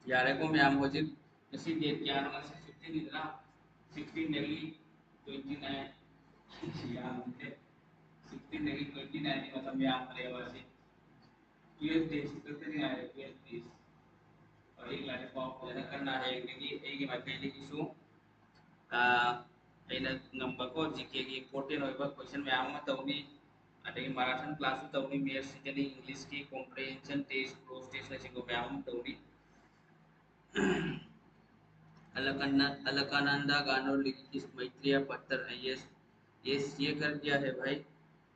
यारे को मैं आम होजित इसी डेट क्या ना से 15 इधर 16 नेली 29 या मुझे 16 नेली 29 मतलब मैं आम पड़े वाले 12 डेज कितने दिन आए 12 डेज और एक लाइफ ऑफ लेना करना है क्योंकि एक ही मैकेनिक इशू अइना नंबर को जीके की इंपॉर्टेंट होगा क्वेश्चन में आम तौनी अदगी मैराथन क्लास तौनी मैथ्स रीजनिंग इंग्लिश की कॉम्प्रिहेंशन टेस्ट क्लोज टेस्ट ने सिंगो में आम तौनी अलकानंदा गानोर लिखी मैत्रिया पत्थर है ये कर दिया है भाई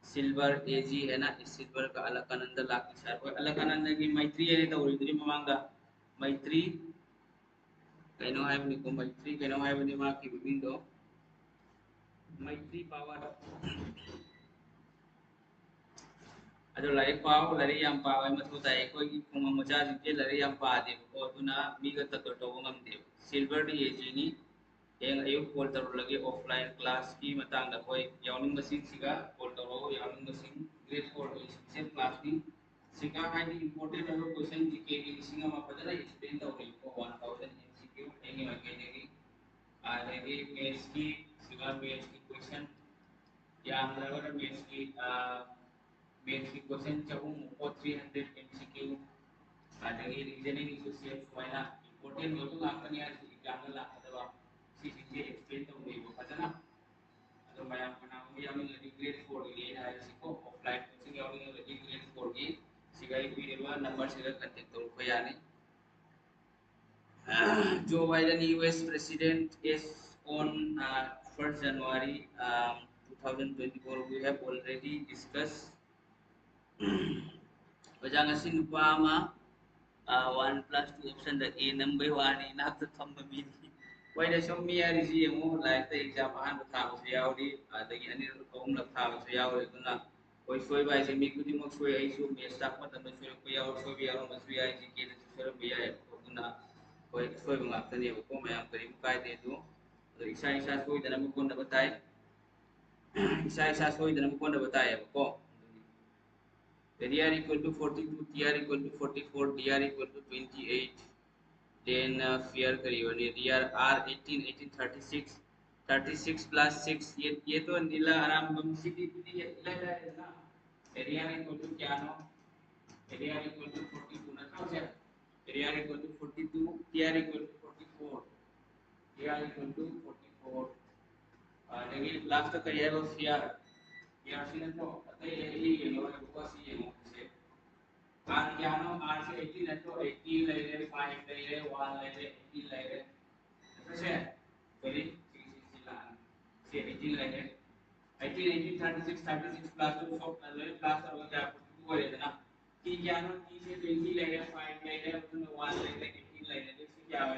सिल्वर एजी है ना इस सिल्वर का अलकानंदा लाख शार अलकानंदा की मैत्री है तो उधरी मांगा मैत्री कहीं है बनी को मैत्री कहीं है बनी मां की विंडो मैत्री पावर अदो लाइक पाव लरी यम पाव है मतलब ताई कोई कुम मचा जिके लरी यम पा दे को तुना मीगा तक तो ngam they silver D AG knee yang ayo call taruh lagi offline class ki matang da koi yawning masing siga call taruh yawning masing grade 4 to special class ni siga hai ni important ayo question GK ki singa ma padala explain taruh ko 1000 MCQ engi ma kene ni adagi maths ki siga maths ki question yang level maths ki question chahum ko 300 MCQ adagi reasoning isu siap semuanya important itu akan ya exam la adaba si sisi explain to me padana ado mayam kana yang lagi grade 4 ini ada siko offline coaching yang lagi grade 4 ki sigai video number siga contact to ko yani Joe Biden US president is on 1st January 2024 we have already discussed Wajang asin nupa ama 1+2 option that A number 1 in after thumb the meaning. Why the show me a regime like the exam and the time of Yaudi, the Yanni home of time of Yaudi, Koi Soy by the Mikudi Moxway, I should be a staff with the Masuya also be around the 3 educated to serve me a Kokuna, Koi Soy after the Okoma and the Kai they do. The exercise has with the Namukunda Batai. Exercise has with the Namukunda Batai. DR equal to 42, TR equal to 44, DR equal to 28. Then fear करियो ने DR R 18, 18, 36, 36 plus 6 ये तो नीला आराम बम सीधी सीधी ये इला है ना area equal to क्या नो area equal to 42 ना क्या हो area equal to 42 TR equal to 44 TR equal to 44 लेकिन लास्ट तक ये वो fear fear सी ना तो अतः ये लोग को सी ये R क्या नो R से 18 है तो 18 ले ले 5 ले ले 1 ले ले 18 ले ले कैसे सॉरी 6 ला से 18 ले ले 18 18 36 36 प्लस 2 सब ले प्लस और क्या 2 ले लेना T क्या नो T से 20 ले ले 5 ले ले 1 ले ले 18 ले ले इससे क्या हो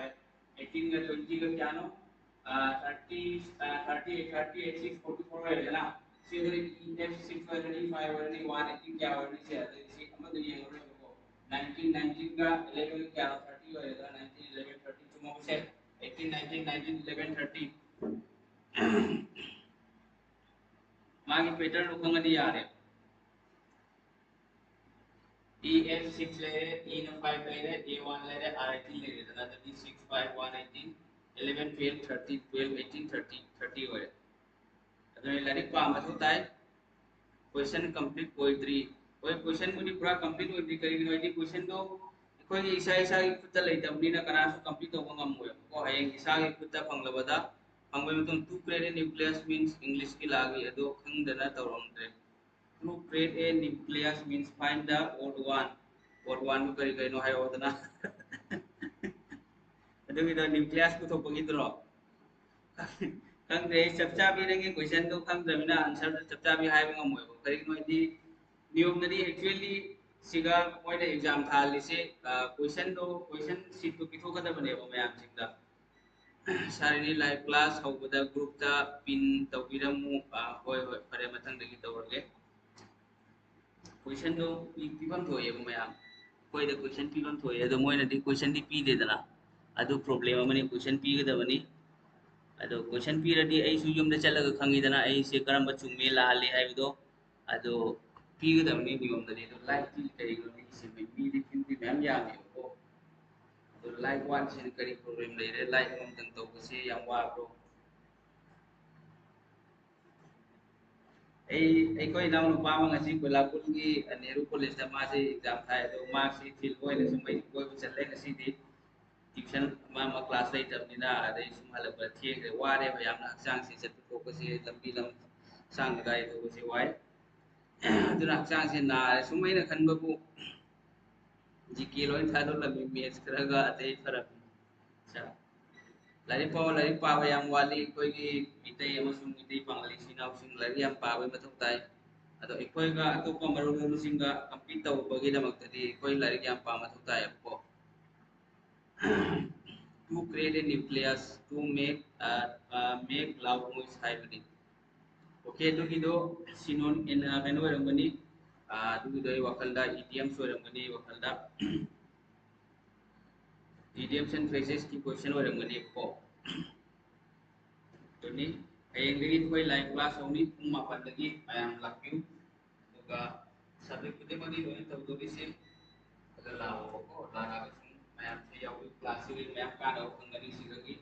18 का 20 का क्या नो 30 38 38 6 44 ले लेना से इधर F6 वाले 5 वाले 1 18 क्या वाले से आते हैं हम तो ये 19 का 11 क्या 30 होएगा 19 11 30 तुम से 18 19 19 11 30 मागी पैटर्न रुकंगनी यारे EF6 ले रहे E5 ले रहे A1 ले रहे R18 ले रहे ना तो E6 5 1 18 11 12 30 12 18 30 30 होए लाइक पाम ताई क्वेश्चन कंप्लीट होइद्री होय क्वेश्चन बुदी पूरा कंप्लीट होइद्री करिगिनो आइदि क्वेश्चन दो अखोई इसा इसा की खुद लेतबनिना कनासु कंप्लीट तौबा ngam को हयें इसा की खुद फंगलबदा फंगबे मतुं to create a nucleus means English की लागी अदो खंगदना तौरमद्रे to create a nucleus means find the odd one करी करिनो हायोदना अदुगिदो न्यूक्लियस को थोपगिदरो खंगदे चपचा भी रंगे क्वेश्चन तो खंगदमिना आंसर चपचा भी हाय ngam करिगिनो आइदि नियम नदी एक्चुअली सिगा मोइना एग्जाम थालिसे क्वेश्चन दो क्वेश्चन शीट तो पिथोगदबने मयाम सिंदा सारी लाइव क्लास होबदा ग्रुप ता पिन तौबिरमु होय होय फरे मथंग दगी तौरगे क्वेश्चन दो पिबम थोये मयाम कोई द क्वेश्चन पिबम थोये अदो मोइना दि क्वेश्चन दि पी देदना अदो प्रॉब्लम अमनी क्वेश्चन पीगदबनी अदो क्वेश्चन पीरदी ऐसु युमदा चलगा खंगीदना ऐसे करम चुम्मे लाले हाइबदो अदो पीगदबनी नियमदनी अदो लाइक ती करिगो नि से मी दि फिंदी मैम यामे को अदो लाइक वन से करी प्रॉब्लम लेरे लाइक हम तंग तो से याम वाब्रो ऐ कोई नाउ नुपा मा ngasi कोलापुर की नेहरू कॉलेज दा मासे एग्जाम थाय अदो मार्क्स फिल होय सुमै कोई चले ngasi दि ट्यूशन मा क्लास ले तबनिना अदे सुमहल पर थिए वारे भयामना हक्चांग से चत को से लंबी लम सांग गाय तो से वाय अदुना हक्चांग से ना सुमैना खनबबु जीके लोइन थादो लमी मैथ्स खरगा अते फरक चा लारी पाव याम वाली कोई की मितै अमसुंग मितै पांगली सिनाव सिंग लारी याम पावे मथौ ताई अदो इकोइगा अतोपा मरुगु सिंगा कंप्लीट तौबगी दमक्तदी कोई लारी याम पा मथौ ताई को to create a nucleus to make loud noise hybrid. Okay, to kido sinon in kano ramani to kido wakalda idioms ramani wakalda idioms and phrases की question ramani ko to ni ayang diri koi live class only pung mapan lagi ayang lakyu to subject kita mani doi tau to se agar lao ko lara ayam se yaw class ri ayam ka dau ngani sigagi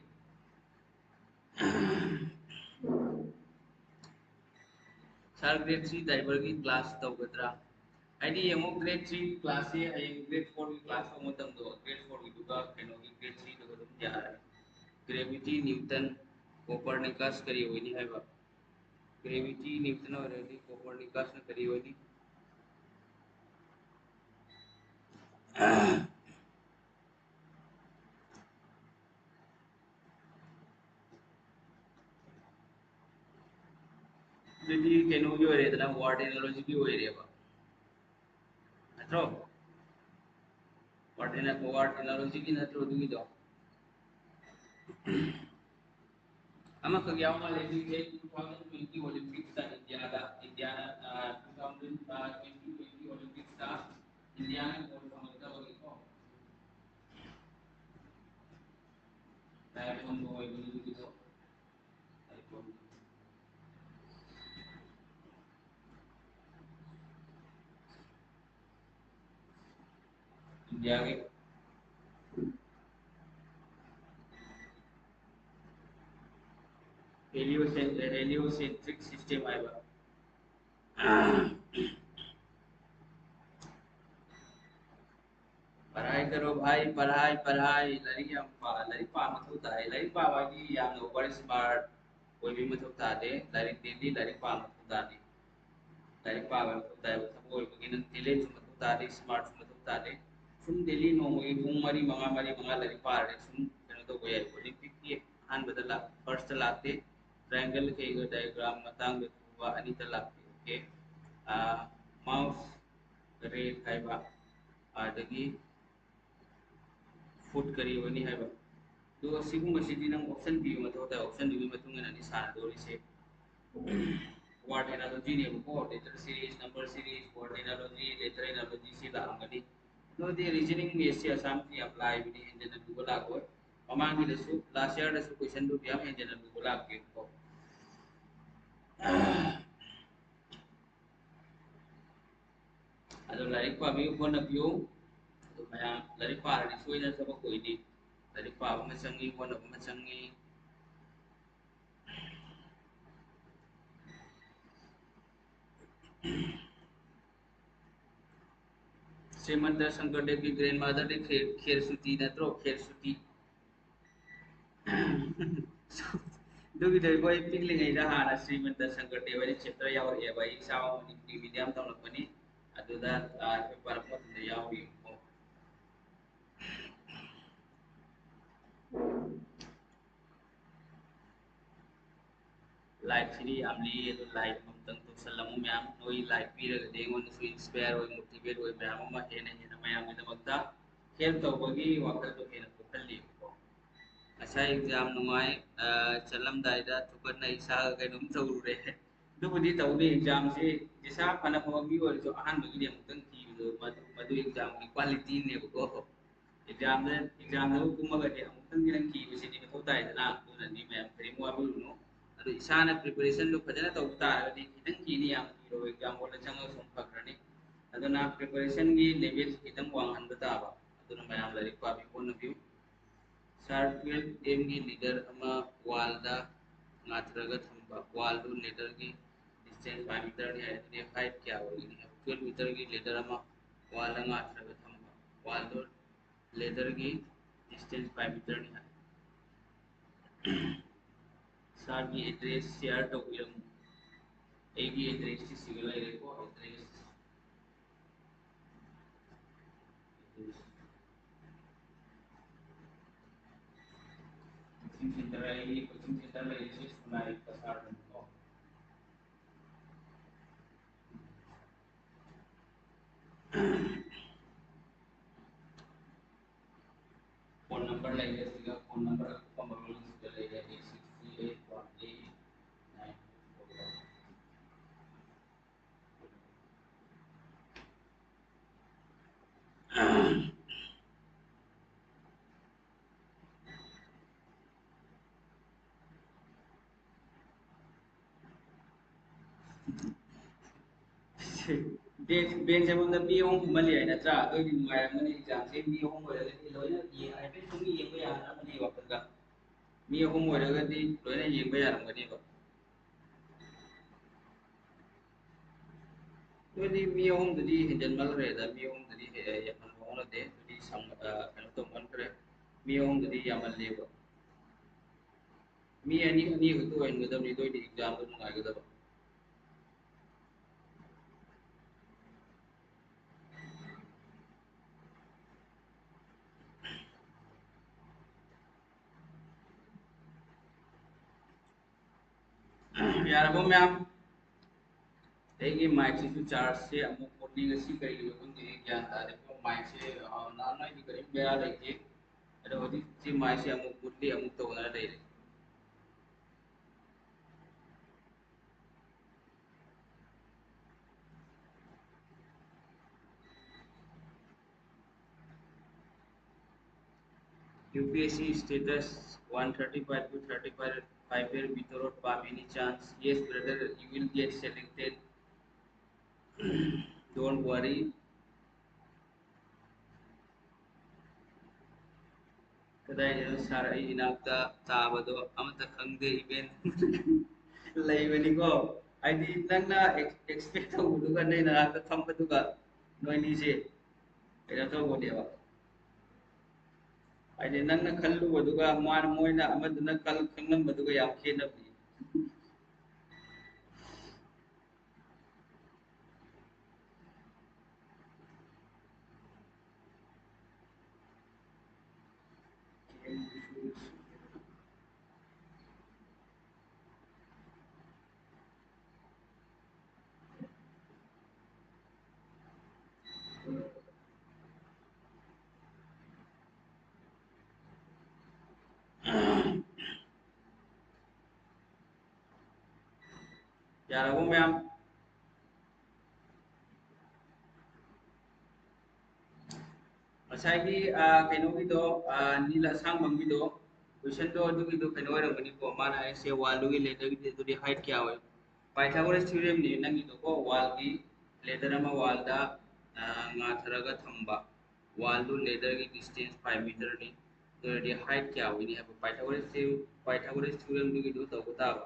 sir grade 3 driver की class तौगद्रा ID यमो grade 3 class से I grade 4 की class को मतम दो grade 4 की दुगा केनो की ग्रेड 3 दुगा तुम यार ग्रेविटी न्यूटन कोपर्निकस करी हुई नहीं है बा ग्रेविटी न्यूटन और रेडी कोपर्निकस ने करी हुई जदी केनो की होरे इतना वर्ड एनालॉजी की होरे बा अत्रो वर्ड एनालॉजी की नत्रो दुगी दो ama kagyaw nga lagi kay 2020 Olympics sa Indiana 2020 Olympics sa Indiana ko pamagda wag ito dahil kung buhay mo dito India ke heliocentric system आएगा पढ़ाई करो भाई पढ़ाई लड़ी पा मत होता है लड़ी पा वाली या नो पर स्मार्ट कोई भी मत होता है लड़ी डेली लड़ी पा मत होता है लड़ी पा मत होता है सब कोई बगिन डेली मत होता है स्मार्ट मत होता है सुन डेली नो मोई पुंग मरी मंगा लड़ी पा रहे सुन कनो तो कोई ओलंपिक की हान बदला फर्स्ट लाते ट्रायंगल के डायग्राम मतंग हुआ अनिता लाते ओके माउस रेट खाइबा आदगी फुट करी वनी है तो सिगुम सिदी नंग ऑप्शन पी मत होता है ऑप्शन दी मत तुंगे ननी सारा दोरी से वर्ड एनालॉजी ने को letter series number series word analogy letter analogy से लांगनी तो दी रीजनिंग में से आसाम की अप्लाई भी इंजन दुगो लागो अमांग में दसु लास्ट ईयर दसु क्वेश्चन दो बिया इंजन दुगो लाग के को अदो लाइक पा भी को न पियो तो मैं लाइक पा रही सोई न सब कोई दी लाइक पा में संगी को न में संगी श्रीमंत शंकरदेव की ग्रैंड मदर ने खेरसुती नत्रो खेरसुती दुगी कोई पिकलिंग ida hana श्रीमंत शंकरदेव ने चैप्टर यावरेबा इसाव मनी मीडियम तमलपनी अदुदा परपत यावरी लाइफ सिरी आमली अदु लाइफ हमतंग तो सलामु मैम नोई लाइफ पीरग देंगोन सु इंस्पायर ओय मोटिवेट ओय मैम मा हेना हेना मैम गे दमकता हेल्प तौबगी वाखल तो हेना कोखल्ली को असा एग्जाम नुंगाई चलमदाइदा थुकन इसा कइनुम तौरुरे दुबुदी तौनी एग्जाम से जिसा फना फमी ओर जो अहन बगी अमुतंग की मधु एग्जाम की क्वालिटी ने को एग्जाम दो कुमगा दे अमुतंग गिरन की बसिनी मथौ ताइदना तुननी मैम करिमु अबिरुनो अदु इसाना प्रिपरेशन लो फजना तौ तारगदी खितंग कीनी याम कीरो एग्जाम बोला चंगा सोम फकरनी अदुना प्रिपरेशन की लेवल खितंग वांगन बताबा अदुना मैम लाइक पाबी कोन व्यू सर्किल टीम की लीडर अमा वालदा नाथरगा थंबा वालदु लीडर की डिस्टेंस 5 मीटर है ने हाइट क्या होगी 12 मीटर की लीडर अमा वालदा नाथरगा थंबा वालदु लीडर की डिस्टेंस 5 मीटर है सार की एड्रेस शेयर तो बिरम एगी एड्रेस की सिगला को एड्रेस कोचिंग सेंटर है ये कोचिंग सेंटर में एड्रेस बनाई का सार को फोन नंबर लेंगे इसका फोन नंबर आपको कंप्यूटर से लेगा 86381894 बेन से मतलब मी होम मले है नत्रा तो दिन माय मने एग्जाम से मी होम होय गे लोयना ये आई पे तुम ये को यार मने वापस का मी होम होय गे दी लोयना ये को यार मने बा तो दी मी होम दी हिंदन मल रे दा मी होम दी हे या मन होना दे दी सम कन तो मन करे मी होम दी या मन ले बा मी अनि को तो en गदम नी तो दी एग्जाम तो नुगाय गदम यार वो मैम देखिए माइक से चार्ज से अमुक कोडिंग ऐसी करी हुई कुछ ज्ञान था देखो माइक से ना ना की करीब मेरा लेके अरे होती सी माइक से अमुक कुछ अमुक तो होना ले UPSC status 135 to 35 year without by any chance yes brother you will get selected don't worry कदाई सर आई इनाक्ता ताबदो अमता खंगदे इवेंट लेबनिको आइदि नंना एक्सपेक्ट तौदुगा नै नाक्ता थंबदुगा नोइनीसे एरा तो बोदेवा आइदि नंना खल्लुबदुगा मान मोइना अमदुना कल खंगनबदुगा याम खेनबि यारगो मैम मसाई कहीं की दो नीला सांग मंगी दो क्वेश्चन तो दुगी दो कहीं और रंगनी को माना ऐसे वाल की लेटर की तो हाइट क्या हो पाइथागोरस थ्योरम ने नंगी तो को वाल की लेटर में वाल दा ngatharaga thamba wall to letter की डिस्टेंस 5 मीटर ने तो हाइट क्या हुई है पाइथागोरस थ्योरम दुगी दो तो बतावा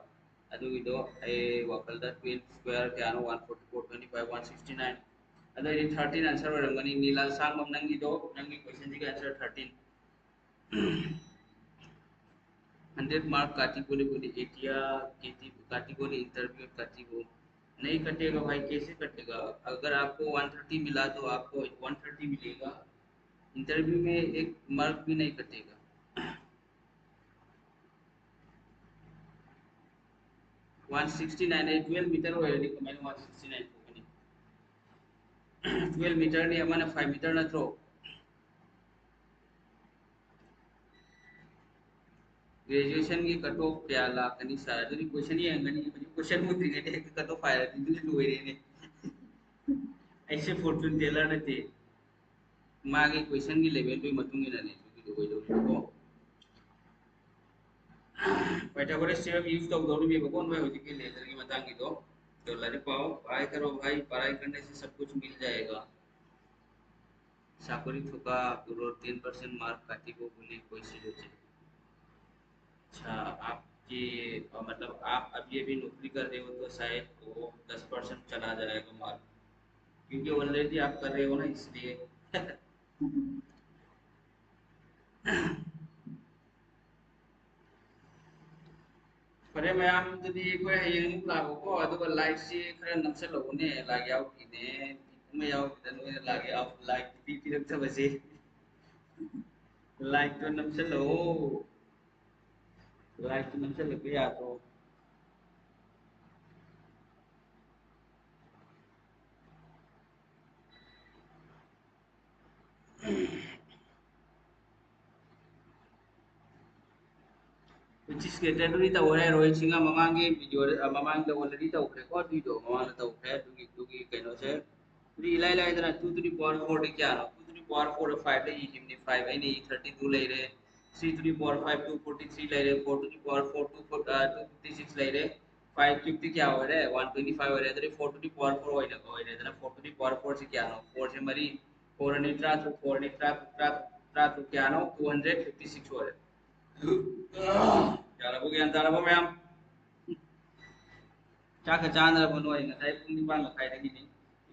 अदुगिदो ए वकलदा 12 स्क्वायर क्यानो 144 25 169 अदो 13 आंसर ओरंगनी नीला सांगम नंगिदो नंगी क्वेश्चन जी आंसर 13 100 मार्क कैटेगरी बोली एटिया कैटेगरी इंटरव्यू कैटेगरी नहीं कटेगा भाई, कैसे कटेगा? अगर आपको 130 मिला तो आपको 130 मिलेगा, इंटरव्यू में एक मार्क भी नहीं कटेगा। 169 है, 12 मीटर होएगी कमेंट 169 थोकनी 12 मीटर ने हमारा 5 मीटर नत्रो ग्रेजुएशन की कट ऑफ क्या लाखनी सारा तो क्वेश्चन ही अंगनी क्वेश्चन मुद्री के कट ऑफ आया दिन लोरे ने ऐसे फॉर्चून टेलर ने थे मागे क्वेश्चन की लेवल पे मतुंगी ना ने तो कोई को पाइथागोरस थ्योरम यूज तो दोनों भी बकोन में होती के लेजर की बताएंगे तो लड़े पाओ पढ़ाई करो भाई, पढ़ाई करने से सब कुछ मिल जाएगा। चाकरी थोका पूरा 10% मार्क काटी को बोली कोई चीज होती। अच्छा आपके मतलब आप अब ये भी नौकरी कर रहे हो तो शायद वो 10% चला जाएगा मार्क, क्योंकि ऑलरेडी आप कर रहे हो ना इसलिए फरे मैम जदि कोई हयेंग लाबको अदुगा लाइक से खरा नमसलौने लाग यावखिने मैं यावखिने लाग याव लाइक पी पिरक्तबसे लाइक तो नमसलो लाइक तो नमसलको यादो which is category ta ore rohit singa mamangi video mamang da already ta ukre ko video mamang ta ukre dugi kaino se three ilai lai dana 2 to the power 4 de kya no 2 to the power 4 5 de himni 5 ai ne 32 lai re 3 to the power 5 243 lai re 4 to the power 4 256 lai re 550 क्या हो रहा है 125 हो रहा है तो 4 to the power 4 हो रहा है ना 4 to the power 4 से क्या नो 4 से मरी 4 ने ट्रा तो 4 ने ट्रा तो क्या नो 256 हो रहा है। Jalabu yan jalabu ma'am cha ka chan ra bono ai ngai pung ni ban la kai dagi ni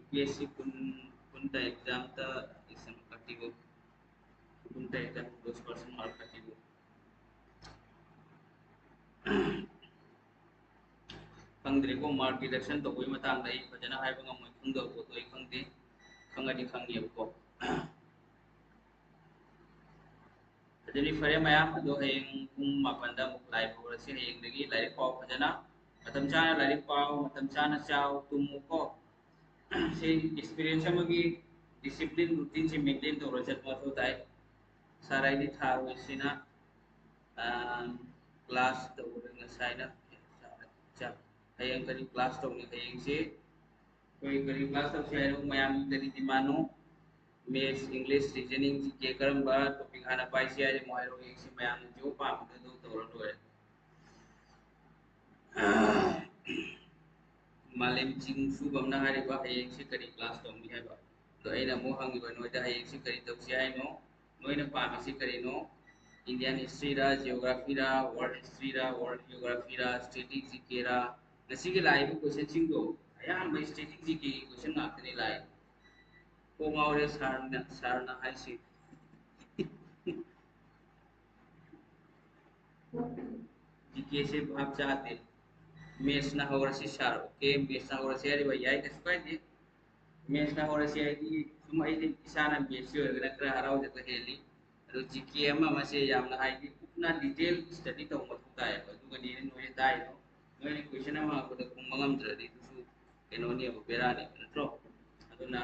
UPSC kun ta exam ta exam katti go kun ta exam 10% mark katti go khangdre ko mark reduction to koi matang dai fajana hai bang mo khung do ko toi khangde khangadi khangye ko adini fare ma'am do heng pung mapanda muk lai ko si heng dagi lai ko fajana matam chana lai pau matam chana chao tum ko से experience अमगी discipline routine से maintain तौर चलना होता है सारा इधर था वैसे ना क्लास तौर साइना अच्छा हयंग करी क्लास तौर ने हयंग से कोई करी क्लास तौर से आयो मयाम करी दिमानो मैथ्स इंग्लिश रीजनिंग के करम बा टॉपिक हाना पाइसी आजे मोहरो एक से मयाम जो पाम दो तौर तो है मालेम चिंगसु बमना हारिबा हयेंग से करी क्लास तौनी हैबा तो अइना मो हंगिबा नोइदा हयेंग से करी तौसी हाइनो नोइना पामी से करिनो इंडियन हिस्ट्री रा जियोग्राफी रा वर्ल्ड हिस्ट्री रा वर्ल्ड जियोग्राफी रा स्टैटिक जीके रा नसी के लाइव क्वेश्चन चिंगो अयाम बा स्टैटिक जीके क्वेश्चन नाकने लाइ को मावरे सारना हाइसी जीके से भाग जाते मेस ना हो रसी सार ओके मेस ना हो रसी अरे भैया ये कसं काय मेस ना होरसी आई सुम आई इसाना मेस यो गना करा हराव जत हेली रो जीके अमा मसे यामना हाई उतना डिटेल स्टडी तो मत होता है दुगा नी नो ये दाई नो नो ने क्वेश्चन अमा को तो मंगम द्रदी तुसु केनो नि अब बेरा ने नत्रो अदुना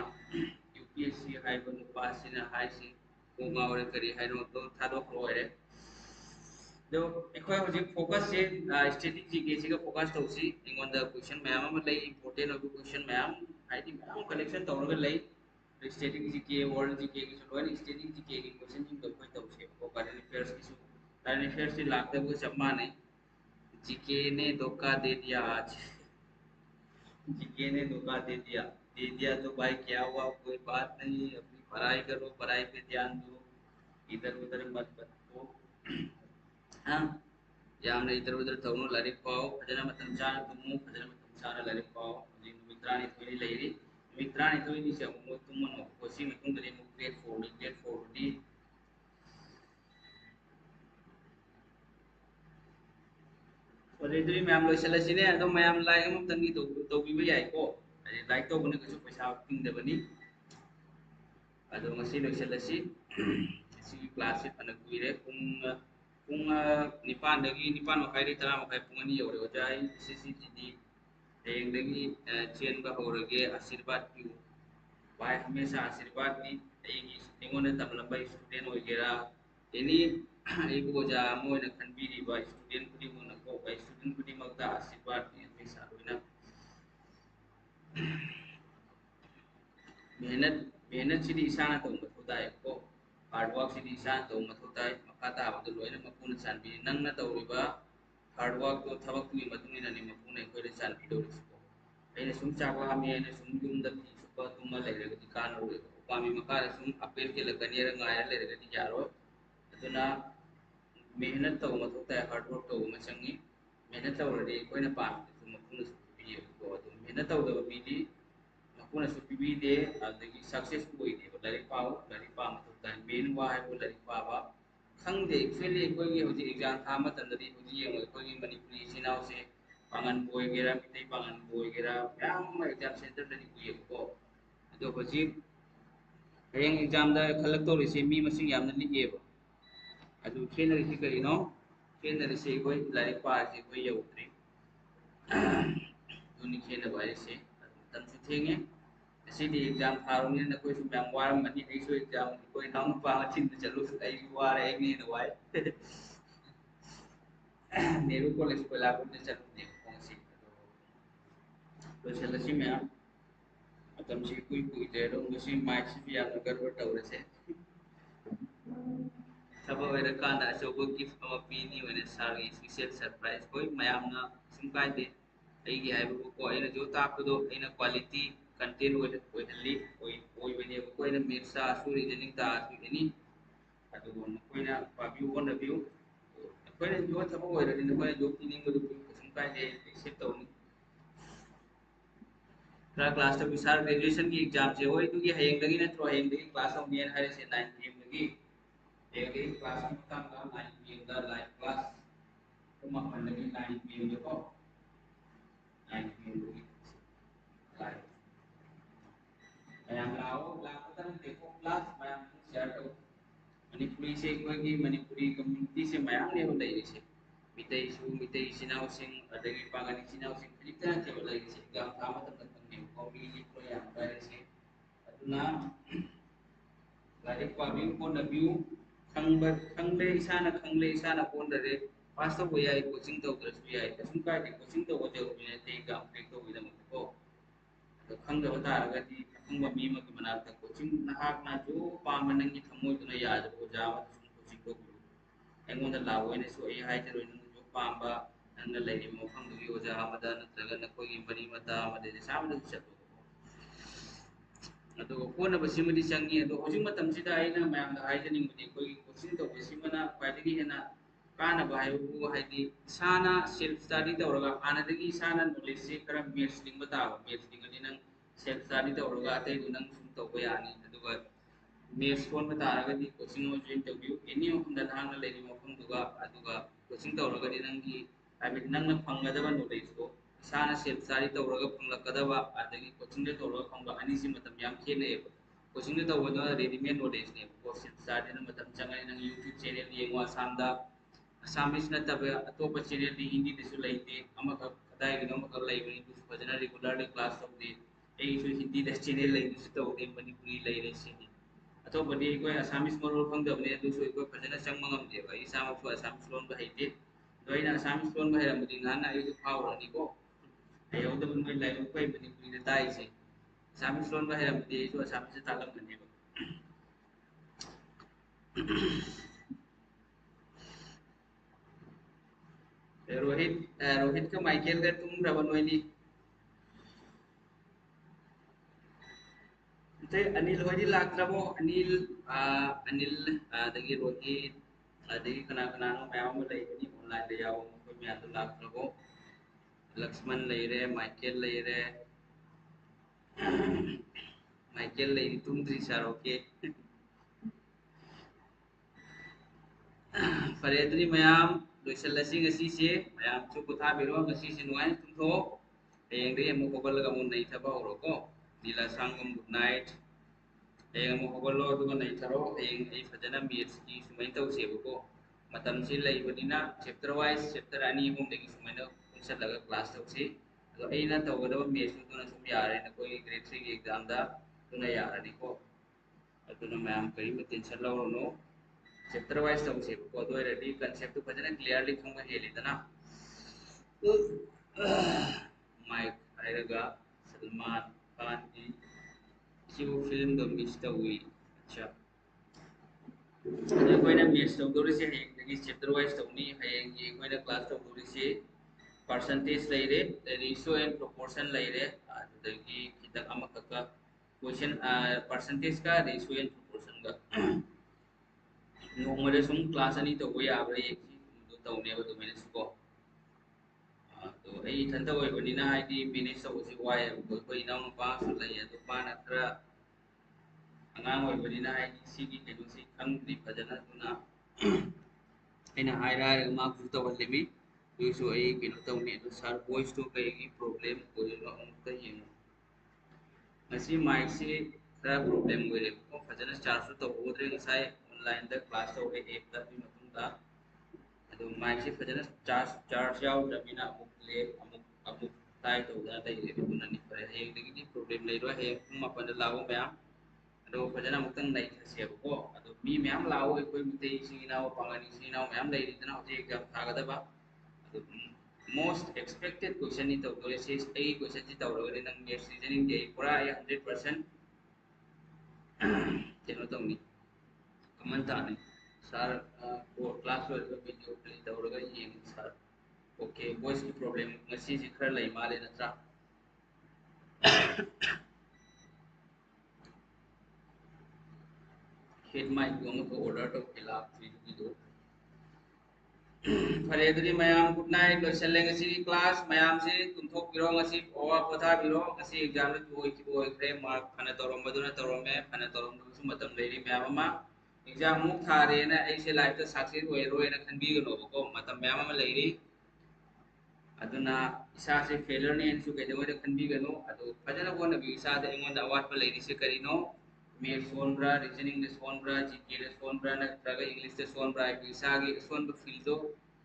यूपीएससी हाई बन पास सिना हाई सी को मावरे करी हाई नो तो थादो होरे जो एखोय होजि फोकस से स्टैटिक जीके से का फोकस तौसी इंगोन द क्वेश्चन मैम अमा लई इंपोर्टेंट ऑफ क्वेश्चन मैम आईडी मैम कलेक्शन तौरगा लई स्टैटिक जीके वर्ल्ड जीके की लोन स्टैटिक जीके की क्वेश्चन जिन तो कोई तौसे को करंट अफेयर्स की करंट अफेयर्स से लागते वो सब माने जीके ने धोखा दे दिया आज जीके ने धोखा दे दिया तो भाई क्या हुआ कोई बात नहीं अपनी पढ़ाई करो पढ़ाई पे ध्यान दो इधर उधर मत भटको हाँ यामना इधर उधर तौनो लाइक पाओ फजना मतम चाना तुमु फजना मतम चाना लाइक पाओ जी मित्रानि थोड़ी लेरी मित्रानि थोड़ी नि से मो तुम नो कोसी मतुम दे मु ग्रेड 4 दी ओरेदरी मैम लोइसलसिने अदो मैम लाइक अम तंगी तो बिबे याई को लाइक तो बने कसु पैसा पिंग देबनी अदो ngasi लोइसलसि सी क्लास से फन कुइरे पुंग निपान दगी निपान मखाई रे तरा मखाई पुंग नि यौरे ओजाई सीसीटीडी हेंदगी चेन बा होरगे आशीर्वाद पिउ भाई हमेशा आशीर्वाद दी एंगोने तमलंबा स्टूडेंट होइगेरा एनी एक ओजा मोइना खनबिरी बा स्टूडेंट कुदी मोना को बा स्टूडेंट कुदी मगता आशीर्वाद दी हमेशा रोइना मेहनत मेहनत सिदी इसाना तो मथुदाय को हार्ड वर्क सिदी इसाना तो मथुदाय मखाता बदु लोइना मपुना चानबी नंगना तौरिबा हार्ड वर्क तो थबक तुई मतुंगिना नि मपुना कोइले चानबी दोरिसको अꯩꯅ ꯁꯨꯝ ꯆꯥꯛ ꯂꯥꯝꯃꯤ ꯑꯩꯅ ꯁꯨꯝ ꯌꯨꯝꯗ ꯐꯤ ꯁꯨꯕ ꯇꯨꯝꯃ ꯂꯩꯔꯒꯗꯤ ꯀꯥꯟꯅꯔꯣꯏꯕ ꯎꯄꯥꯝꯕꯤ ꯃꯈꯥꯗ ꯁꯨꯝ ꯑꯄꯦꯜ ꯀꯦꯜꯂꯛꯀꯅꯤꯅ ꯉꯥꯏꯔ ꯂꯩꯔꯒꯗꯤ ꯌꯥꯔꯣꯏ ꯑꯗꯨꯅ ꯃꯦꯍꯅꯠ ꯇꯧꯕ ꯃꯊꯧ ꯇꯥꯏ ꯍꯥꯔꯗ ꯋꯥꯔꯛ ꯇꯧꯕ ꯑꯃ ꯆꯪꯉꯤ ꯃꯦꯍꯅꯠ ꯇꯧꯔꯗꯤ ꯑꯩꯈꯣꯏꯅ ꯄꯥꯝꯃꯤꯗꯨꯁꯨ ꯃꯄꯨꯅꯁꯨ ꯄꯤꯕꯤꯌꯦꯕꯀꯣ ꯑꯗꯨ ꯃꯦꯍꯅꯠ ꯇꯧꯗꯕ ꯃꯤꯗꯤ ꯃꯄꯨꯅꯁꯨ ꯄꯤꯕꯤꯗꯦ ꯑꯗꯒꯤ ꯁꯛꯁꯦꯁꯐꯨꯜ ꯑꯣꯏꯗꯦꯕ ꯂꯥꯏꯔꯤꯛ ꯄꯥꯎ ꯂꯥꯏꯔꯤꯛ ꯄꯥꯕ ꯃꯊꯧ ꯇꯥꯏ ꯃꯦꯟ ꯋꯥ ꯍꯥꯏꯕꯨ ꯂꯥꯏꯔꯤꯛ ꯄꯥꯕ ꯈꯪꯗꯦ ꯑꯦꯛꯆꯨꯑꯦꯂꯤ ꯑꯩꯈꯣꯏꯒꯤ ꯍꯧꯖꯤꯛ ꯑꯦꯛꯖꯥꯝ ꯊꯥꯕ ꯃꯇꯝꯗꯗꯤ ꯍꯧꯖꯤꯛ ꯌꯦꯡꯉꯣ ꯑꯩꯈꯣꯏꯒꯤ ꯃꯅꯤꯄꯨꯔꯤ ꯏꯆꯤꯟ ꯏꯅꯥꯎꯁꯦ pangan boy gira mitai pangan boy gira yang exam center dari kuye ko ado hoji hayang exam da khalak to rese mi masing yamna liye ba ado khena rese kari no khena rese koi lai pa se koi yautri duni khena ba rese tam su thenge asidi exam tharu ni na koi su bang waram mani ai su exam koi nang pa chin chalu ai ware ai ni no wai Nehru college Kolhapur में चलते कौन-सी तो चलसी में मतलब से कोई दे रहा हूँ उसी मैच भी आप गड़बड़ टवर से सब वेरे कांदा अचौबा गिफ्ट अमा पीनी ओइने सारगी स्पेशल सरप्राइज कोई मयामना सुमकाय दे ꯑꯩꯒꯤ ꯍꯥꯏꯕꯕꯨꯀꯣ ꯑꯩꯅ ꯖꯣ ꯇꯥꯛꯄꯗꯣ ꯑꯩꯅ ꯀ꯭ꯋꯥꯂꯤꯇꯤ ꯀꯟꯇꯦꯟ ꯑꯣꯏꯍꯜꯂꯤ ꯑꯣꯏꯕꯅꯦꯕꯀꯣ ꯑꯩꯅ ꯃꯦꯠꯁ ꯇꯥꯛꯑꯁꯨ ꯔꯤꯖꯅꯤꯡ ꯇꯥꯛꯑꯁꯨ ꯑꯦꯅꯤ ꯑꯗꯨꯒ ꯅꯈꯣꯏꯅ ꯄꯥꯕꯤꯌꯨ ꯍꯣꯠꯅꯕꯤꯌꯨ ꯑꯩꯈꯣꯏꯅ ꯖꯣ ꯊꯕꯛ ꯑꯣꯏꯔꯗꯤ ꯅꯈꯣꯏꯅ ꯖꯣ ꯄꯤꯅꯤꯡꯕꯗꯨ ꯀꯩꯁꯨꯝ ꯀꯥꯏꯗꯦ ꯑꯦꯛꯁꯦꯞ ꯇꯧꯅꯤ खरा क्लास तक विशाल ग्रेजुएशन की एग्जाम से होई तो ये हयेंदगी नत्रो हयेंदगी क्लास ऑफ मेन हारे से 9 पीएम दगी हयेंदगी क्लास की मतम का 9 पीएम दा लाइव क्लास तो मखमंदगी 9 पीएम जो को 9 पीएम दगी लाइव मयाम लाओ लापतन देखो क्लास मयाम शेयर करो मणिपुरी से कोई की मणिपुरी कम्युनिटी से मयाम ने हो लई से मितई सिनाव सिंह अदगी पागनी सिनाव सिंह खलिता के लई से एग्जाम था मतलब तंगे कॉपी लिखो या करे से अदुना लाइक पाबियु को नबियु खंगले इसाना कोंदरे पास तो याई कोचिंग तो दरस याई कसुम का के कोचिंग तो वजह बिने ते एग्जाम क्रेक तो विदम को तो खंग बता रगति खंग मी म के मना त कोचिंग नहाक ना जो पामनंगी थमोय तो याद को जावा कोचिंग तो ꯑꯩꯉꯣꯟꯗ ꯂꯥꯛꯑꯣꯏꯅ ꯁꯨ ꯑꯩ ꯍꯥꯏꯖꯔꯣꯏ ꯅꯪꯁꯨ ꯄꯥꯝꯕ ꯅꯪꯅ ꯂꯩꯔꯤꯕ ꯃꯐꯝꯗꯨꯒꯤ ꯑꯣꯖꯥ ꯑꯃꯗ ꯅꯠꯇ꯭ꯔꯒ ꯅꯈꯣꯏꯒꯤ ꯃꯔꯤ ꯃꯇꯥ ꯑꯃꯗ ꯁꯥꯃꯗ ꯆꯠꯂꯨ ꯑꯗꯨꯒ ꯍꯣꯠꯅꯕꯁꯤꯃꯗꯤ ꯆꯪꯉꯤ ꯑꯗꯣ ꯍꯧꯖꯤꯛ ꯃꯇꯝꯁꯤꯗ ꯑꯩꯅ ꯃꯌꯥꯝꯗ ꯍꯥꯏꯖꯅꯤꯡꯕꯗꯤ ꯑꯩꯈꯣꯏꯒꯤ ꯀꯣꯆꯤꯡ ꯇꯧꯕꯁꯤꯃꯅ ꯈ꯭ꯋꯥꯏꯗꯒꯤ ꯍꯦꯟꯅ ꯀꯥꯟꯅꯕ ꯍꯥꯏꯕꯕꯨ ꯍꯥꯏꯗꯤ ꯏꯁꯥꯅ ꯁꯦꯜꯐ ꯁ꯭ꯇꯗꯤ ꯇꯧꯔꯒ ꯍꯥꯟꯅꯗꯒꯤ ꯏꯁꯥꯅ ꯅꯣꯂꯦꯖꯁꯤ ꯈꯔ ꯃꯦꯠꯁ ꯂꯤꯡꯕ ꯇꯥꯕ ꯃꯦꯠꯁ ꯂꯤꯡꯉꯗꯤ ꯅꯪ ꯁꯦꯜꯐ ꯁ꯭ꯇꯗꯤ ꯇꯧꯔꯒ ꯑꯇꯩꯗꯨ ꯅꯪ ꯁꯨꯝ ꯇꯧꯕ ꯌꯥꯅꯤ ꯑꯗꯨꯒ ꯃꯦꯠꯁ ꯁꯣꯟꯕ ꯇꯥꯔꯒꯗꯤ ꯀꯣꯆꯤꯡ ꯑꯃ ꯖꯣꯏꯟ ꯇꯧꯕꯤꯌꯨ ꯑꯦꯅꯤ ꯃꯐꯝꯗ ꯅꯍꯥꯛꯅ ꯂꯩꯔꯤꯕ ꯃꯐꯝꯗꯨꯒ ꯑꯗꯨꯒ ꯀꯣꯆꯤꯡ ꯇꯧꯔꯒꯗꯤ ꯅꯪꯒꯤ ꯍꯥꯏꯕꯗꯤ ꯅꯪꯅ ꯐꯪꯒꯗꯕ ꯅꯣꯂꯦꯖꯇꯣ ꯏꯁꯥꯅ ꯁꯦꯜꯐ ꯁ꯭ꯇꯗꯤ ꯇꯧꯔꯒ ꯐꯪꯂꯛꯀꯗꯕ ꯑꯗꯒꯤ ꯀꯣꯆꯤꯡꯗ ꯇꯧꯔꯒ ꯐꯪꯕ ꯑꯅꯤꯁꯤ ꯃꯇꯝ ꯌꯥꯝ ꯈꯦꯠꯅꯩꯌꯦꯕ ꯀꯣꯆꯤꯡꯗ ꯇꯧꯕꯗꯨꯅ ꯔꯦꯗꯤꯃꯦड ꯅꯣꯂꯦꯖꯅꯦꯕꯀꯣ ꯁꯦꯜꯐ ꯁ꯭ꯇꯗꯤꯅ ꯃꯇꯝ ꯆꯪꯉꯅꯤ ꯅꯪ ꯌꯨꯇ꯭ꯌꯨꯕ ꯆꯦꯅꯦꯜ ꯌꯦꯡꯉꯣ ꯑꯁꯥꯝꯗ ꯑꯁꯥꯃꯤꯁ ꯅꯠꯇꯕ ꯑꯇꯣꯞꯄ ꯆꯦꯅꯦꯜꯗꯤ ꯍꯤꯟꯗꯤꯗꯁꯨ ꯂꯩꯇꯦ ꯑꯃꯈꯛ ꯀꯗꯥꯏꯒꯤꯅꯣ ꯑꯃꯈꯛ ꯂꯩꯕꯅꯤ ꯑꯗꯨꯁꯨ ꯐꯖꯅ ꯔꯤꯒꯨꯂꯔꯂꯤ ꯀ꯭ꯂꯥꯁ ꯇꯧꯗꯦ ꯑꯩꯁꯨ ꯍꯤꯟꯗꯤꯗ ꯆꯦꯅꯦꯜ ꯂꯩꯕꯁꯨ ꯇꯧꯗꯦ ꯃꯅꯤꯄꯨꯔꯤ ꯂꯩꯔꯦ ꯁꯤꯅꯤ ꯑꯇꯣꯞꯄꯗꯤ ꯑꯩꯈꯣꯏ ꯑꯁꯥꯃꯤꯁ ꯃꯔꯣꯜ ꯈꯪꯗꯕꯅꯤ ꯑꯗꯨꯁꯨ ꯑꯩꯈꯣꯏ ꯐꯖꯅ ꯆꯪꯕ ꯉꯝꯗꯦꯕ ꯑꯩ ꯏꯁꯥꯃꯛꯁꯨ ꯑꯁꯥꯃꯤꯁ ꯂꯣꯟꯕ ꯍꯩꯇꯦ ꯑꯗꯣ ꯑꯩꯅ ꯑꯁꯥꯃꯤꯁ ꯂꯣꯟꯕ ꯍꯩꯔꯝꯃꯗꯤ ꯅꯍꯥꯟꯅ ꯑꯩꯁꯨ ꯐꯥꯎꯔꯅꯤꯀꯣ ꯍꯩꯍꯧꯗꯕ ꯅꯣꯏ ꯂꯥꯏꯕꯛ ꯐꯩ ꯃꯅꯤꯄꯨꯔꯤꯗ ꯇꯥꯛꯏꯁꯦ ꯑꯁꯥꯃꯤꯁ ꯂꯣꯟꯕ ꯍꯩꯔꯝꯃꯗꯤ ꯑꯩꯁꯨ ꯑꯁꯥꯃꯤꯁꯇ ꯇꯥꯛꯂꯝꯒꯅꯦꯕ रोहित का माइकल का तुम रवन वही ते अनिल होई लाक्रबो अनिल अनिल दगी रोहित अदगी कना कना नो मैम में लेबनी ऑनलाइन ले जाओ कोई मैं तो लाख रखो लक्ष्मण ले रे माइकल ले रे माइकल ले तुम द्री सारो के फरे अदरी मैम लोइसल लसी गसी से मैम चु कुथा बिरो गसी से नुआई तुम थो हेंग रे मु कोगल का मुन नहीं थबा औरो को नीला सांगम गुड नाइट हेंग मु कोगल लो दुगा नहीं थरो हेंग ए फजना मेथ्स की सुमई तौसेबो को मतम से लेबनिना चैप्टर वाइज चैप्टर अनि गुम देगी सुमैना उनसे लगा क्लास तौसे अदो एना तवगदब मेथ्स तुना सुम यारे न कोई ग्रेड 3 की एग्जाम दा तुना यारनी को अदुना मैम करी में टेंशन लौरो चैप्टर वाइज तौसे को दो रेडी कांसेप्ट फजना क्लियरली खंग हेलिदना माइक आयरगा सलमान खान की सिबु फिल्म द मिस तौई अच्छा अखोइना मेथ्स तौदोरिसे हेंगी चैप्टर वाइज तौनी हेंगी अखोइना क्लास तौदोरिसे परसेंटेज लेरे रेशियो एंड प्रोपोर्शन लेरे अदगी खितक अमखका क्वेश्चन परसेंटेज का रेशियो एंड प्रोपोर्शन का नोमरे सुम क्लास अनि तो कोई आबरे एक ही तौने बदो मैंने सुको तो आई थंदा होय बनिना हाइदी मैनेज तौसी वाय कोई नाउ नुपा सु लय तो पाना खरा angang hoy badina ai sigi kenu si khangri fajana tuna aina haira ma ku to lemi you so ai kenu to ne to sir voice to kai gi problem ko no amta yin ngasi mic si khara problem gore ko fajana charge to hodre ngasai online da class to ke app da bi matung da ado mic si fajana charge yaw da bina amuk le amuk tai to da dai le tuna ni pare he gi problem le ro he kuma pa da lawo ba अदो फजना मुक्तंग नहीं थसेबको अदो me ma'am लाओ कोई मुते सिनाव पांगनी सिनाव ma'am ले रितना होजे exam थागदबा अदो most expected question नी तो से ए question जी तवरगनि नंग मेथ्स रीजनिंग दे पूरा 100% केनो तंगनी कमन ताने सर को क्लास लो वीडियो प्ले तवरग येंग सर ओके वॉइस की problem ngasi ji khar lai male natra head mike को मको ऑर्डर तो खिलाफ थी दो फरे अदरी मयाम गुड नाइट लोसले ngasi क्लास मयाम से तुम थोक बिरो ngasi ओवा पथा बिरो ngasi एग्जाम में बोय की बोय क्रे मार्क फने तोरम बदुना तोरम में फने तोरम दुसु मतम लेरी मयाम मा एग्जाम मुक थारे ना ऐसे लाइफ तो सक्सेस होय रोय ना खन बिगनो को मतम मयाम मा लेरी अदुना इसा से फेलियर ने इनसु के देवो खन बिगनो अदु फजना कोन बि इसा दे इंगोन अवार्ड पर लेरी से करिनो मेथ सोनब्रा रीजनिंग de सोनब्रा जीके de सोनब्रा ना ट्रगा इंग्लिश de सोनब्रा इसा गे सोन फील्ड दो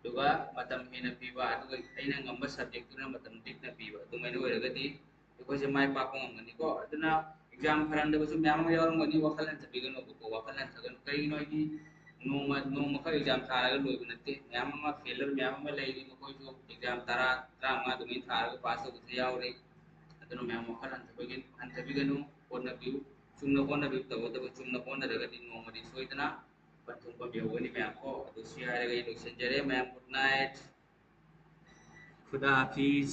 दुगा मतम हेना पीबा दुगा अइना ngamba subject tuna matam dikna piba dumai no eragadi ko je mai pa ko ngani ko aduna exam pharan de su myam yaw ngani wakalan tabiga no ko wakalan tagan kai no gi no ma ka exam thara ga loy bunate myam ma failure myam ma lai ni ko jo exam tara tra ma dumai thara ga pass ko yaw re aduna myam wakalan tabiga no ko na biu chungna ko na biu tawo da chungna ko na daga di no ma di soitana patung pa biu ni myam ko adu si ha ga ino senjare myam good night खुदा हाफिज